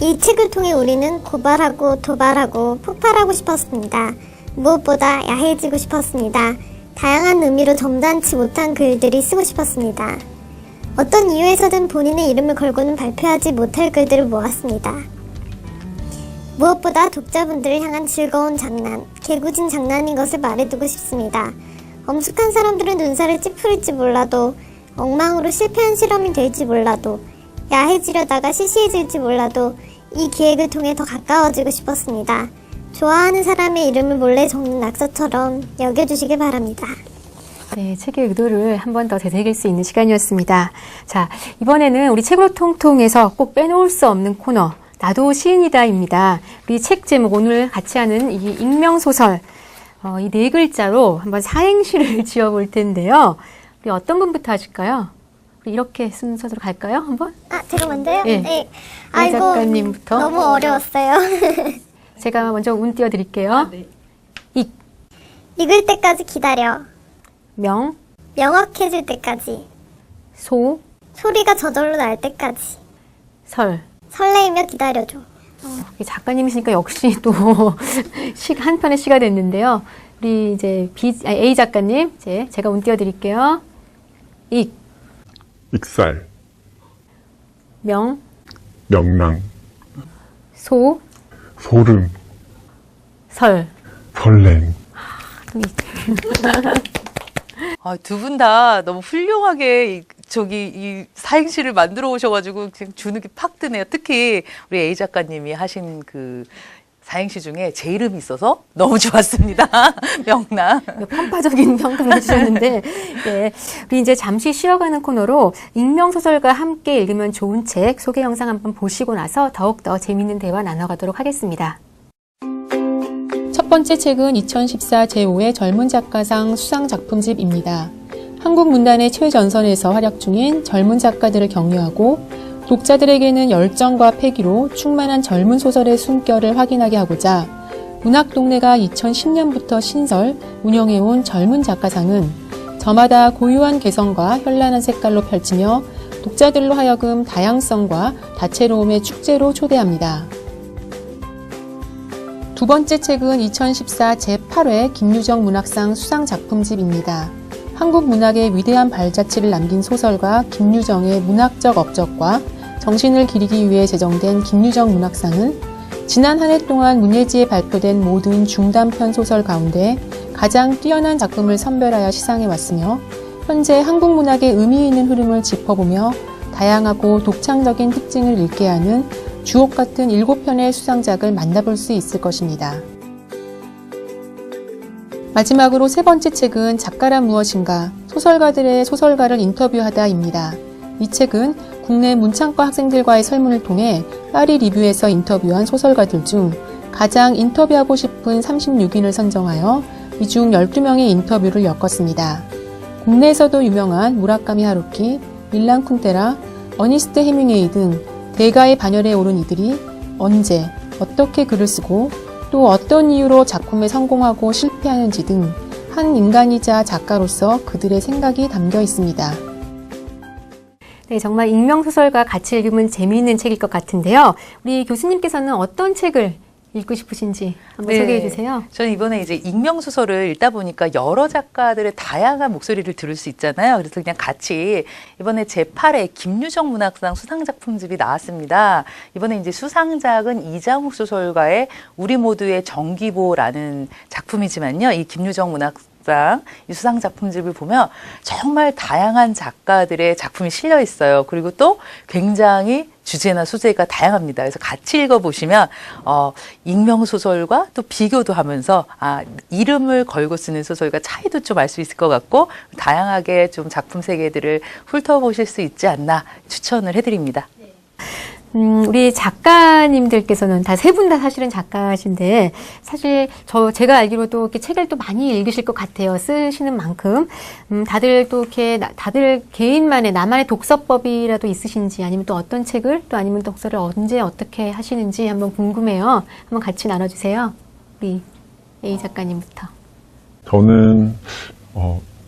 이 책을 통해 우리는 고발하고 도발하고 폭발하고 싶었습니다. 무엇보다 야해지고 싶었습니다. 다양한 의미로 점잖지 못한 글들이 쓰고 싶었습니다. 어떤 이유에서든 본인의 이름을 걸고는 발표하지 못할 글들을 모았습니다. 무엇보다 독자분들을 향한 즐거운 장난, 개구진 장난인 것을 말해두고 싶습니다. 엄숙한 사람들은 눈살을 찌푸릴지 몰라도, 엉망으로 실패한 실험이 될지 몰라도, 야해지려다가 시시해질지 몰라도 이 기획을 통해 더 가까워지고 싶었습니다. 좋아하는 사람의 이름을 몰래 적는 낙서처럼 여겨주시기 바랍니다. 네, 책의 의도를 한 번 더 되새길 수 있는 시간이었습니다. 자, 이번에는 우리 책으로 통통에서 꼭 빼놓을 수 없는 코너, 나도 시인이다입니다. 우리 책 제목 오늘 같이 하는 이 익명소설, 이 네 글자로 한번 사행시를 지어볼 텐데요. 우리 어떤 분부터 하실까요? 우리 이렇게 순서대로 갈까요? 한번? 제가 먼저요? 네. 네. 이 작가님부터. 너무 어려웠어요. 제가 먼저 운 띄워드릴게요. 네. 익을 때까지 기다려. 명, 명확해질 때까지. 소, 소리가 저절로 날 때까지. 설. 설레이며 기다려줘. 작가님이시니까 역시 또 한 편의 시가 됐는데요. 우리 이제 A 작가님, 이제 제가 운 띄워드릴게요. 익살, 명, 명랑, 소, 소름, 설. 설렘. 두 분 다 너무 훌륭하게 이 사행시를 만들어 오셔가지고 그냥 주눅이 팍 드네요. 특히 우리 A 작가님이 하신 사행시 중에 제 이름이 있어서 너무 좋았습니다. 명랑. 편파적인 평가를 해주셨는데, 예. 우리 이제 잠시 쉬어가는 코너로 익명소설과 함께 읽으면 좋은 책 소개 영상 한번 보시고 나서 더욱더 재미있는 대화 나눠가도록 하겠습니다. 첫 번째 책은 2014 제5회 젊은 작가상 수상 작품집입니다. 한국 문단의 최전선에서 활약 중인 젊은 작가들을 격려하고 독자들에게는 열정과 패기로 충만한 젊은 소설의 숨결을 확인하게 하고자 문학동네가 2010년부터 신설, 운영해온 젊은 작가상은 저마다 고유한 개성과 현란한 색깔로 펼치며 독자들로 하여금 다양성과 다채로움의 축제로 초대합니다. 두 번째 책은 2014 제8회 김유정 문학상 수상 작품집입니다. 한국 문학의 위대한 발자취를 남긴 소설가 김유정의 문학적 업적과 정신을 기리기 위해 제정된 김유정 문학상은 지난 한 해 동안 문예지에 발표된 모든 중단편 소설 가운데 가장 뛰어난 작품을 선별하여 시상해 왔으며 현재 한국 문학의 의미 있는 흐름을 짚어보며 다양하고 독창적인 특징을 읽게 하는 주옥 같은 7편의 수상작을 만나볼 수 있을 것입니다. 마지막으로 세 번째 책은 작가란 무엇인가, 소설가들의 소설가를 인터뷰하다입니다. 이 책은 국내 문창과 학생들과의 설문을 통해 파리 리뷰에서 인터뷰한 소설가들 중 가장 인터뷰하고 싶은 36인을 선정하여 이 중 12명의 인터뷰를 엮었습니다. 국내에서도 유명한 무라카미 하루키, 밀란 쿤테라, 어니스트 헤밍웨이 등 대가의 반열에 오른 이들이 언제, 어떻게 글을 쓰고 또 어떤 이유로 작품에 성공하고 실패하는지 등 한 인간이자 작가로서 그들의 생각이 담겨 있습니다. 네, 정말 익명소설과 같이 읽으면 재미있는 책일 것 같은데요. 우리 교수님께서는 어떤 책을 읽고 싶으신지 한번 소개해 주세요. 저는 이번에 이제 익명소설을 읽다 보니까 여러 작가들의 다양한 목소리를 들을 수 있잖아요. 그래서 그냥 같이 이번에 제8회 김유정 문학상 수상작품집이 나왔습니다. 이번에 이제 수상작은 이장욱 소설가의 우리 모두의 정기보라는 작품이지만요. 이 김유정 문학상 이 수상 작품집을 보면 정말 다양한 작가들의 작품이 실려 있어요. 그리고 또 굉장히 주제나 소재가 다양합니다. 그래서 같이 읽어보시면 익명 소설과 또 비교도 하면서 이름을 걸고 쓰는 소설과 차이도 좀 알 수 있을 것 같고 다양하게 좀 작품 세계들을 훑어보실 수 있지 않나 추천을 해드립니다. 우리 작가님들께서는 다 세 분 다 사실은 작가신데 사실 제가 알기로도 이렇게 책을 또 많이 읽으실 것 같아요. 쓰시는 만큼. 다들 또 이렇게 다들 개인만의 나만의 독서법이라도 있으신지 아니면 또 어떤 책을 또 아니면 독서를 언제 어떻게 하시는지 한번 궁금해요. 한번 같이 나눠주세요. 우리 A 작가님부터. 저는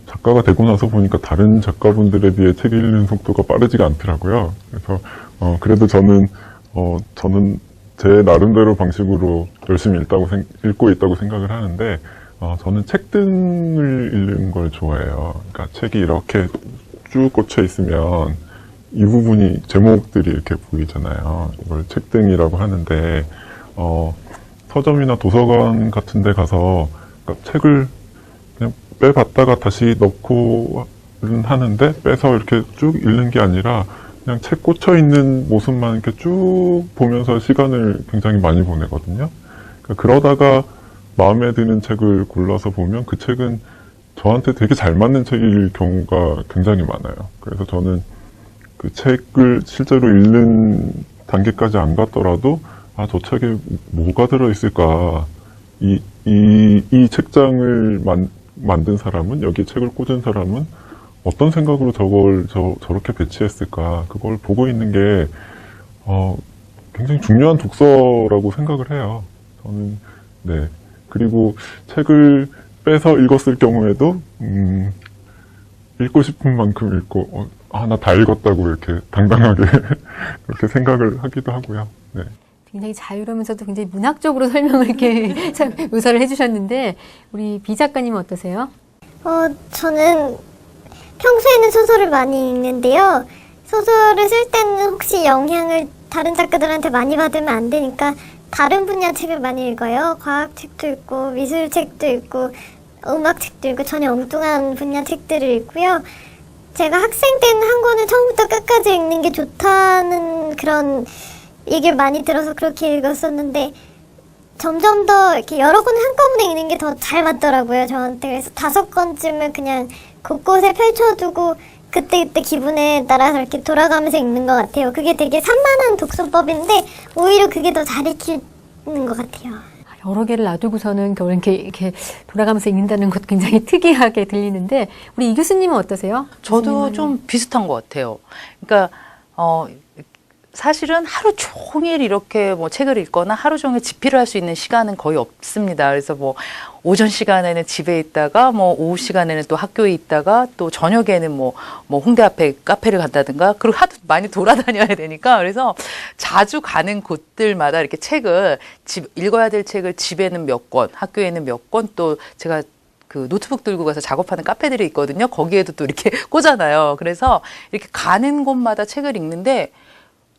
작가가 되고 나서 보니까 다른 작가분들에 비해 책 읽는 속도가 빠르지가 않더라고요. 그래서 그래도 저는 제 나름대로 방식으로 열심히 읽고 있다고 생각을 하는데, 저는 책등을 읽는 걸 좋아해요. 그러니까 책이 이렇게 쭉 꽂혀 있으면 이 부분이 제목들이 이렇게 보이잖아요. 이걸 책등이라고 하는데, 서점이나 도서관 같은 데 가서 그러니까 책을 그냥 빼봤다가 다시 넣고는 하는데 빼서 이렇게 쭉 읽는 게 아니라 그냥 책 꽂혀 있는 모습만 이렇게 쭉 보면서 시간을 굉장히 많이 보내거든요. 그러다가 마음에 드는 책을 골라서 보면 그 책은 저한테 되게 잘 맞는 책일 경우가 굉장히 많아요. 그래서 저는 그 책을 실제로 읽는 단계까지 안 갔더라도 저 책에 뭐가 들어있을까, 이 책장을 만든 사람은, 여기 책을 꽂은 사람은 어떤 생각으로 저걸 저렇게 배치했을까, 그걸 보고 있는 게 굉장히 중요한 독서라고 생각을 해요. 저는. 네. 그리고 책을 빼서 읽었을 경우에도 읽고 싶은 만큼 읽고 나 다 읽었다고 이렇게 당당하게 그렇게 생각을 하기도 하고요. 네. 굉장히 자유로우면서도 굉장히 문학적으로 설명을 이렇게 참 묘사를 해주셨는데 우리 B 작가님은 어떠세요? 저는 평소에는 소설을 많이 읽는데요. 소설을 쓸 때는 혹시 영향을 다른 작가들한테 많이 받으면 안 되니까 다른 분야 책을 많이 읽어요. 과학책도 읽고 미술책도 읽고 음악책도 읽고 전혀 엉뚱한 분야 책들을 읽고요. 제가 학생 때는 한 권을 처음부터 끝까지 읽는 게 좋다는 그런 얘기를 많이 들어서 그렇게 읽었었는데 점점 더 이렇게 여러 권 한꺼번에 읽는 게 더 잘 맞더라고요, 저한테. 그래서 5권쯤을 그냥 곳곳에 펼쳐두고 그때그때 기분에 따라서 이렇게 돌아가면서 읽는 것 같아요. 그게 되게 산만한 독서법인데 오히려 그게 더 잘 읽히는 것 같아요. 여러 개를 놔두고서는 이렇게 돌아가면서 읽는다는 것도 굉장히 특이하게 들리는데 우리 이 교수님은 어떠세요? 저도 좀 비슷한 것 같아요. 그러니까 사실은 하루 종일 이렇게 뭐 책을 읽거나 하루 종일 집필을 할 수 있는 시간은 거의 없습니다. 그래서 뭐 오전 시간에는 집에 있다가 뭐 오후 시간에는 또 학교에 있다가 또 저녁에는 뭐 홍대 앞에 카페를 간다든가 그리고 하도 많이 돌아다녀야 되니까 그래서 자주 가는 곳들마다 이렇게 책을 읽어야 될 책을 집에는 몇 권, 학교에는 몇 권, 또 제가 그 노트북 들고 가서 작업하는 카페들이 있거든요. 거기에도 또 이렇게 꽂아놔요. 그래서 이렇게 가는 곳마다 책을 읽는데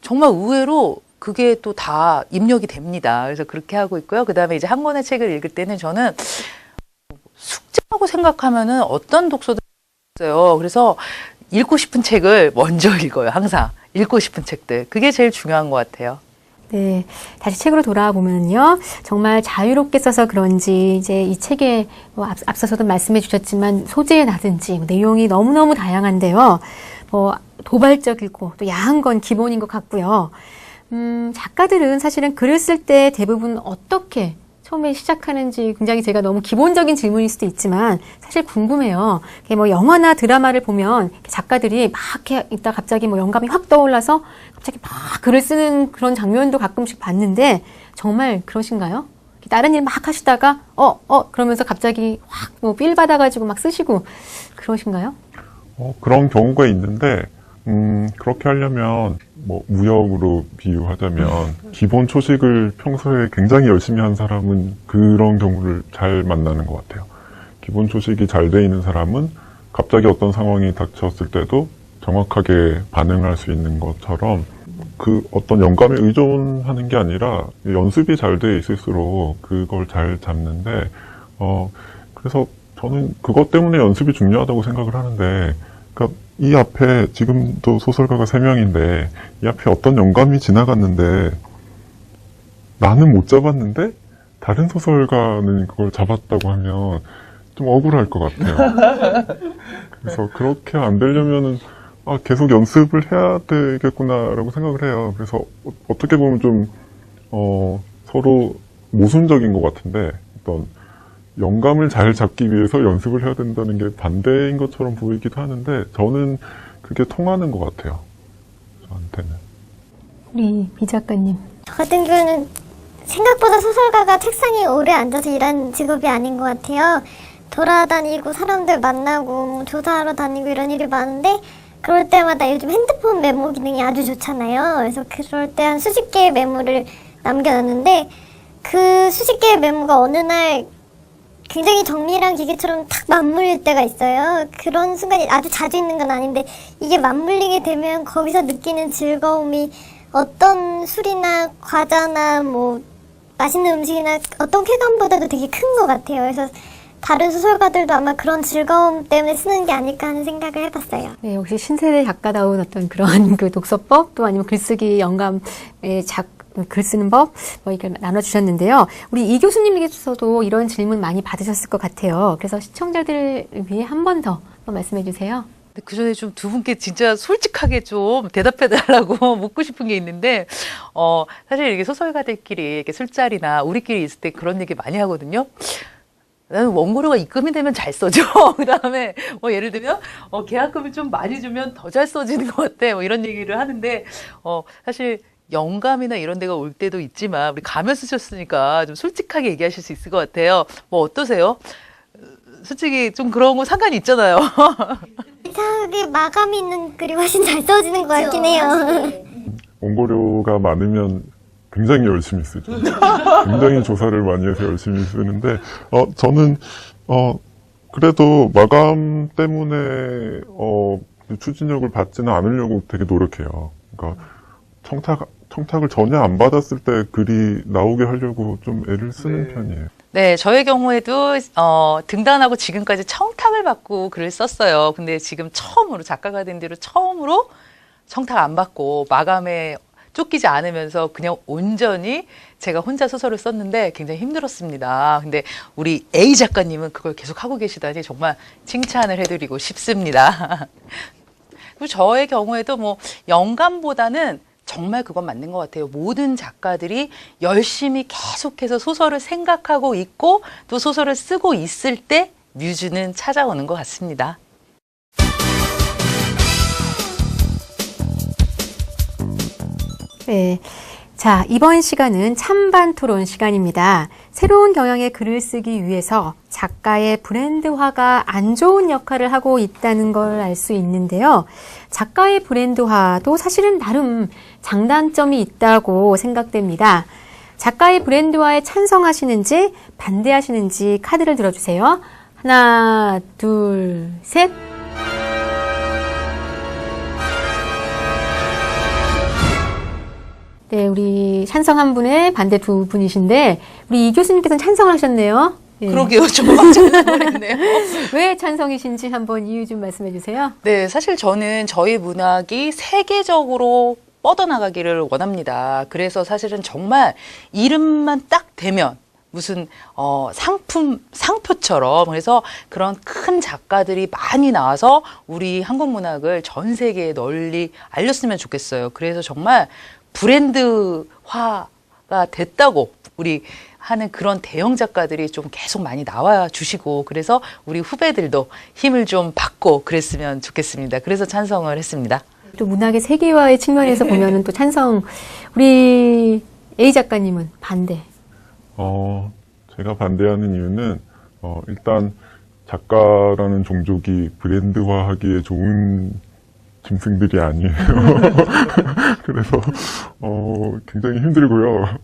정말 의외로 그게 또 다 입력이 됩니다. 그래서 그렇게 하고 있고요. 그 다음에 이제 한 권의 책을 읽을 때는 저는 숙제라고 생각하면은 어떤 독서도 있어요. 그래서 읽고 싶은 책을 먼저 읽어요. 항상 읽고 싶은 책들. 그게 제일 중요한 것 같아요. 네, 다시 책으로 돌아와 보면요, 정말 자유롭게 써서 그런지 이제 이 책에 앞서서도 말씀해 주셨지만 소재라든지 내용이 너무너무 다양한데요. 도발적이고 또 야한 건 기본인 것 같고요. 작가들은 사실은 글을 쓸 때 대부분 어떻게 처음에 시작하는지 굉장히 제가 너무 기본적인 질문일 수도 있지만 사실 궁금해요. 뭐 영화나 드라마를 보면 작가들이 막 이렇게 있다 갑자기 뭐 영감이 확 떠올라서 갑자기 막 글을 쓰는 그런 장면도 가끔씩 봤는데 정말 그러신가요? 다른 일 막 하시다가 그러면서 갑자기 확 뭐 필 받아가지고 막 쓰시고 그러신가요? 그런 경우가 있는데, 그렇게 하려면, 뭐, 무역으로 비유하자면, 기본 초식을 평소에 굉장히 열심히 한 사람은 그런 경우를 잘 만나는 것 같아요. 기본 초식이 잘 돼 있는 사람은 갑자기 어떤 상황이 닥쳤을 때도 정확하게 반응할 수 있는 것처럼, 그 어떤 영감에 의존하는 게 아니라, 연습이 잘 돼 있을수록 그걸 잘 잡는데, 그래서 저는 그것 때문에 연습이 중요하다고 생각을 하는데, 그러니까 이 앞에 지금도 소설가가 3명인데 이 앞에 어떤 영감이 지나갔는데 나는 못 잡았는데 다른 소설가는 그걸 잡았다고 하면 좀 억울할 것 같아요. 그래서 그렇게 안 되려면은 계속 연습을 해야 되겠구나라고 생각을 해요. 그래서 어떻게 보면 좀 서로 모순적인 것 같은데 어떤 영감을 잘 잡기 위해서 연습을 해야 된다는 게 반대인 것처럼 보이기도 하는데 저는 그게 통하는 것 같아요. 저한테는. 우리 비 작가님. 저 같은 경우는 생각보다 소설가가 책상에 오래 앉아서 일하는 직업이 아닌 것 같아요. 돌아다니고 사람들 만나고 뭐 조사하러 다니고 이런 일이 많은데 그럴 때마다 요즘 핸드폰 메모 기능이 아주 좋잖아요. 그래서 그럴 때 한 수십 개의 메모를 남겨놨는데 그 수십 개의 메모가 어느 날 굉장히 정밀한 기계처럼 탁 맞물릴 때가 있어요. 그런 순간이 아주 자주 있는 건 아닌데 이게 맞물리게 되면 거기서 느끼는 즐거움이 어떤 술이나 과자나 뭐 맛있는 음식이나 어떤 쾌감보다도 되게 큰 것 같아요. 그래서 다른 소설가들도 아마 그런 즐거움 때문에 쓰는 게 아닐까 하는 생각을 해봤어요. 네, 역시 신세대 작가다운 어떤 그런 그 독서법 또 아니면 글쓰기 영감의 글 쓰는 법, 이렇게 나눠주셨는데요. 우리 이 교수님께서도 이런 질문 많이 받으셨을 것 같아요. 그래서 시청자들을 위해 한 번 더 말씀해 주세요. 그 전에 좀 두 분께 진짜 솔직하게 좀 대답해 달라고 묻고 싶은 게 있는데, 사실 이게 소설가들끼리 이렇게 술자리나 우리끼리 있을 때 그런 얘기 많이 하거든요. 나는 원고료가 입금이 되면 잘 써져. 그 다음에 예를 들면 계약금을 좀 많이 주면 더 잘 써지는 것 같아. 이런 얘기를 하는데 사실 영감이나 이런 데가 올 때도 있지만 우리 가면 쓰셨으니까 좀 솔직하게 얘기하실 수 있을 것 같아요. 어떠세요? 솔직히 좀 그런 거 상관이 있잖아요. 이상하게 마감이 있는 글이 훨씬 잘 써지는 것 같긴 해요. 원고료가 많으면 굉장히 열심히 쓰죠. 굉장히 조사를 많이 해서 열심히 쓰는데, 저는, 그래도 마감 때문에, 추진력을 받지는 않으려고 되게 노력해요. 그러니까, 청탁을 전혀 안 받았을 때 글이 나오게 하려고 좀 애를 쓰는 편이에요. 네, 저의 경우에도 등단하고 지금까지 청탁을 받고 글을 썼어요. 근데 지금 처음으로 작가가 된 뒤로 처음으로 청탁 안 받고 마감에 쫓기지 않으면서 그냥 온전히 제가 혼자 소설을 썼는데 굉장히 힘들었습니다. 근데 우리 A 작가님은 그걸 계속 하고 계시다니 정말 칭찬을 해드리고 싶습니다. 그리고 저의 경우에도 뭐 영감보다는 정말 그건 맞는 것 같아요. 모든 작가들이 열심히 계속해서 소설을 생각하고 있고 또 소설을 쓰고 있을 때 뮤즈는 찾아오는 것 같습니다. 네. 자, 이번 시간은 찬반 토론 시간입니다. 새로운 경향의 글을 쓰기 위해서 작가의 브랜드화가 안 좋은 역할을 하고 있다는 걸 알 수 있는데요. 작가의 브랜드화도 사실은 나름 장단점이 있다고 생각됩니다. 작가의 브랜드화에 찬성하시는지 반대하시는지 카드를 들어주세요. 하나, 둘, 셋. 네, 우리 찬성 한 분에 반대 두 분이신데 우리 이 교수님께서는 찬성을 하셨네요. 예. 그러게요. 좀 깜짝 놀랐네요. 왜 찬성이신지 한번 이유 좀 말씀해 주세요. 네, 사실 저는 저희 문학이 세계적으로 뻗어나가기를 원합니다. 그래서 사실은 정말 이름만 딱 대면 무슨 상표처럼 그래서 그런 큰 작가들이 많이 나와서 우리 한국 문학을 전 세계에 널리 알렸으면 좋겠어요. 그래서 정말 브랜드화가 됐다고 우리 하는 그런 대형 작가들이 좀 계속 많이 나와 주시고 그래서 우리 후배들도 힘을 좀 받고 그랬으면 좋겠습니다. 그래서 찬성을 했습니다. 또 문학의 세계화의 측면에서 보면은 또 찬성, 우리 A 작가님은 반대. 제가 반대하는 이유는 일단 작가라는 종족이 브랜드화하기에 좋은 짐승들이 아니에요. 그래서 굉장히 힘들고요.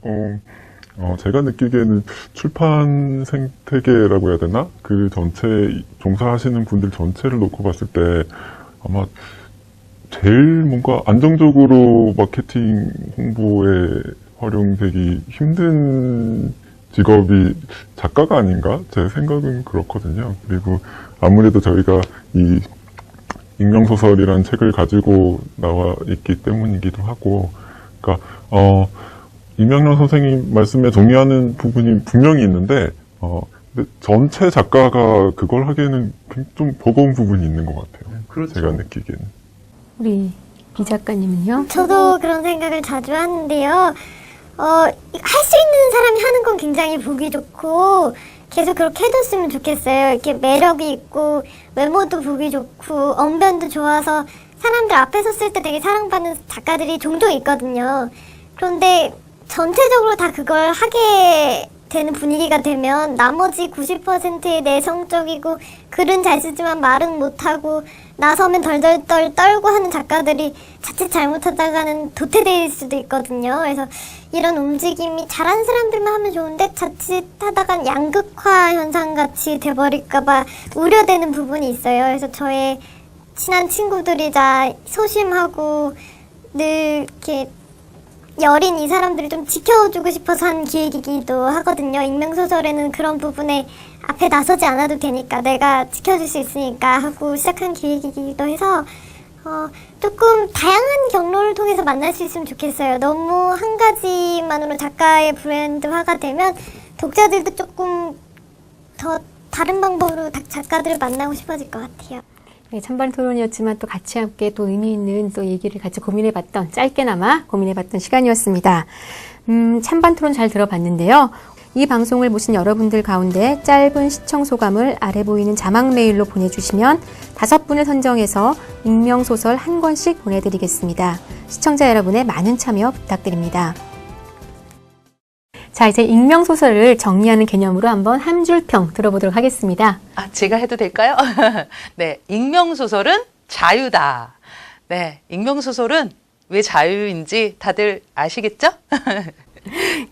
제가 느끼기에는 출판 생태계라고 해야 되나? 그 전체 종사하시는 분들 전체를 놓고 봤을 때 아마 제일 뭔가 안정적으로 마케팅 홍보에 활용되기 힘든 직업이 작가가 아닌가? 제 생각은 그렇거든요. 그리고 아무래도 저희가 이 익명소설이라는 책을 가지고 나와 있기 때문이기도 하고, 그러니까, 이명렬 선생님 말씀에 동의하는 부분이 분명히 있는데, 근데 전체 작가가 그걸 하기에는 좀 버거운 부분이 있는 것 같아요. 그렇죠. 제가 느끼기에는. 우리 B 작가님은요? 저도 그런 생각을 자주 하는데요. 할 수 있는 사람이 하는 건 굉장히 보기 좋고 계속 그렇게 해줬으면 좋겠어요. 이렇게 매력이 있고 외모도 보기 좋고 언변도 좋아서 사람들 앞에 섰을 때 되게 사랑받는 작가들이 종종 있거든요. 그런데 전체적으로 다 그걸 하게 되는 분위기가 되면 나머지 90%의 내성적이고 글은 잘 쓰지만 말은 못하고 나서면 덜덜덜 떨고 하는 작가들이 자칫 잘못하다가는 도태될 수도 있거든요. 그래서 이런 움직임이 잘하는 사람들만 하면 좋은데 자칫 하다간 양극화 현상같이 돼버릴까봐 우려되는 부분이 있어요. 그래서 저의 친한 친구들이자 소심하고 늘 이렇게 여린 이 사람들을 좀 지켜주고 싶어서 한 기획이기도 하거든요. 익명소설에는 그런 부분에 앞에 나서지 않아도 되니까 내가 지켜줄 수 있으니까 하고 시작한 기획이기도 해서 조금 다양한 경로를 통해서 만날 수 있으면 좋겠어요. 너무 한 가지만으로 작가의 브랜드화가 되면 독자들도 조금 더 다른 방법으로 작가들을 만나고 싶어질 것 같아요. 네, 찬반 토론이었지만 또 같이 함께 또 의미 있는 또 얘기를 같이 고민해봤던, 짧게나마 고민해봤던 시간이었습니다. 찬반 토론 잘 들어봤는데요. 이 방송을 보신 여러분들 가운데 짧은 시청 소감을 아래 보이는 자막 메일로 보내주시면 5분을 선정해서 익명소설 한 권씩 보내드리겠습니다. 시청자 여러분의 많은 참여 부탁드립니다. 자, 이제 익명소설을 정리하는 개념으로 한번 한 줄 평 들어보도록 하겠습니다. 제가 해도 될까요? 네, 익명소설은 자유다. 네, 익명소설은 왜 자유인지 다들 아시겠죠?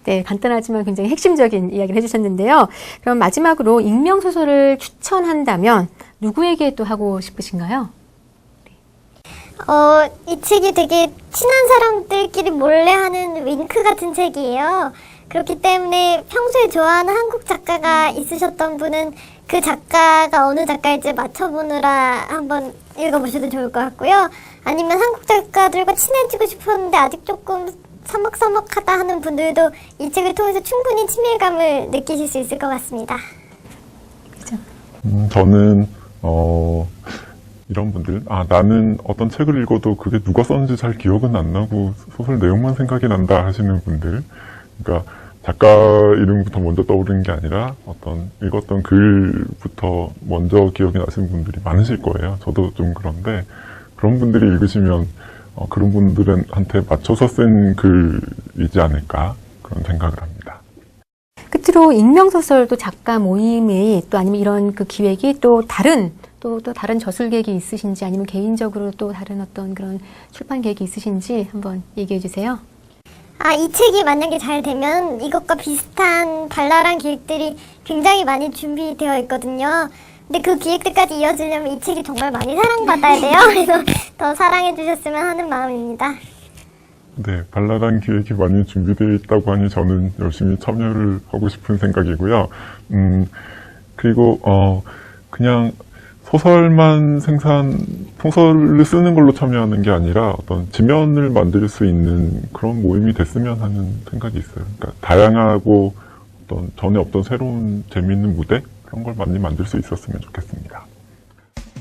네, 간단하지만 굉장히 핵심적인 이야기를 해주셨는데요. 그럼 마지막으로 익명소설을 추천한다면 누구에게 또 하고 싶으신가요? 이 책이 되게 친한 사람들끼리 몰래 하는 윙크 같은 책이에요. 그렇기 때문에 평소에 좋아하는 한국 작가가 있으셨던 분은 그 작가가 어느 작가일지 맞춰보느라 한번 읽어보셔도 좋을 것 같고요. 아니면 한국 작가들과 친해지고 싶었는데 아직 조금 서먹서먹하다 하는 분들도 이 책을 통해서 충분히 친밀감을 느끼실 수 있을 것 같습니다. 저는 이런 분들, 나는 어떤 책을 읽어도 그게 누가 썼는지 잘 기억은 안 나고 소설 내용만 생각이 난다 하시는 분들, 그러니까 작가 이름부터 먼저 떠오르는 게 아니라 어떤 읽었던 글부터 먼저 기억이 나시는 분들이 많으실 거예요. 저도 좀 그런데 그런 분들이 읽으시면 그런 분들한테 맞춰서 쓴 글이지 않을까 그런 생각을 합니다. 끝으로 익명소설 또 작가 모임이 또 아니면 이런 그 기획이 또 다른 저술 계획이 있으신지 아니면 개인적으로 또 다른 어떤 그런 출판 계획이 있으신지 한번 얘기해 주세요. 이 책이 만약에 잘 되면 이것과 비슷한 발랄한 기획들이 굉장히 많이 준비되어 있거든요. 근데 그 기획들까지 이어지려면 이 책이 정말 많이 사랑받아야 돼요. 그래서 더 사랑해 주셨으면 하는 마음입니다. 네, 발랄한 기획이 많이 준비되어 있다고 하니 저는 열심히 참여를 하고 싶은 생각이고요. 그리고 그냥 소설을 쓰는 걸로 참여하는 게 아니라 어떤 지면을 만들 수 있는 그런 모임이 됐으면 하는 생각이 있어요. 그러니까 다양하고 어떤 전에 없던 새로운 재미있는 무대 그런 걸 많이 만들 수 있었으면 좋겠습니다.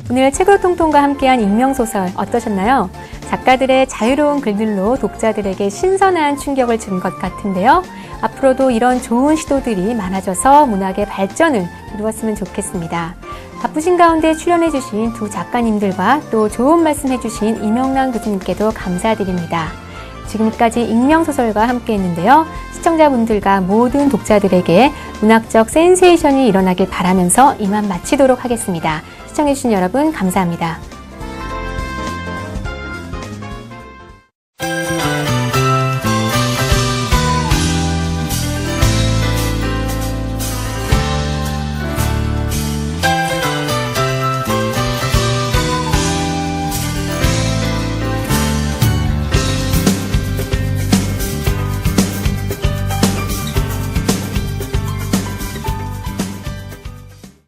오늘 책으로 통통과 함께한 익명소설 어떠셨나요? 작가들의 자유로운 글들로 독자들에게 신선한 충격을 준 것 같은데요. 앞으로도 이런 좋은 시도들이 많아져서 문학의 발전을 이루었으면 좋겠습니다. 바쁘신 가운데 출연해주신 두 작가님들과 또 좋은 말씀해주신 이명란 교수님께도 감사드립니다. 지금까지 익명소설과 함께했는데요. 시청자분들과 모든 독자들에게 문학적 센세이션이 일어나길 바라면서 이만 마치도록 하겠습니다. 시청해주신 여러분 감사합니다.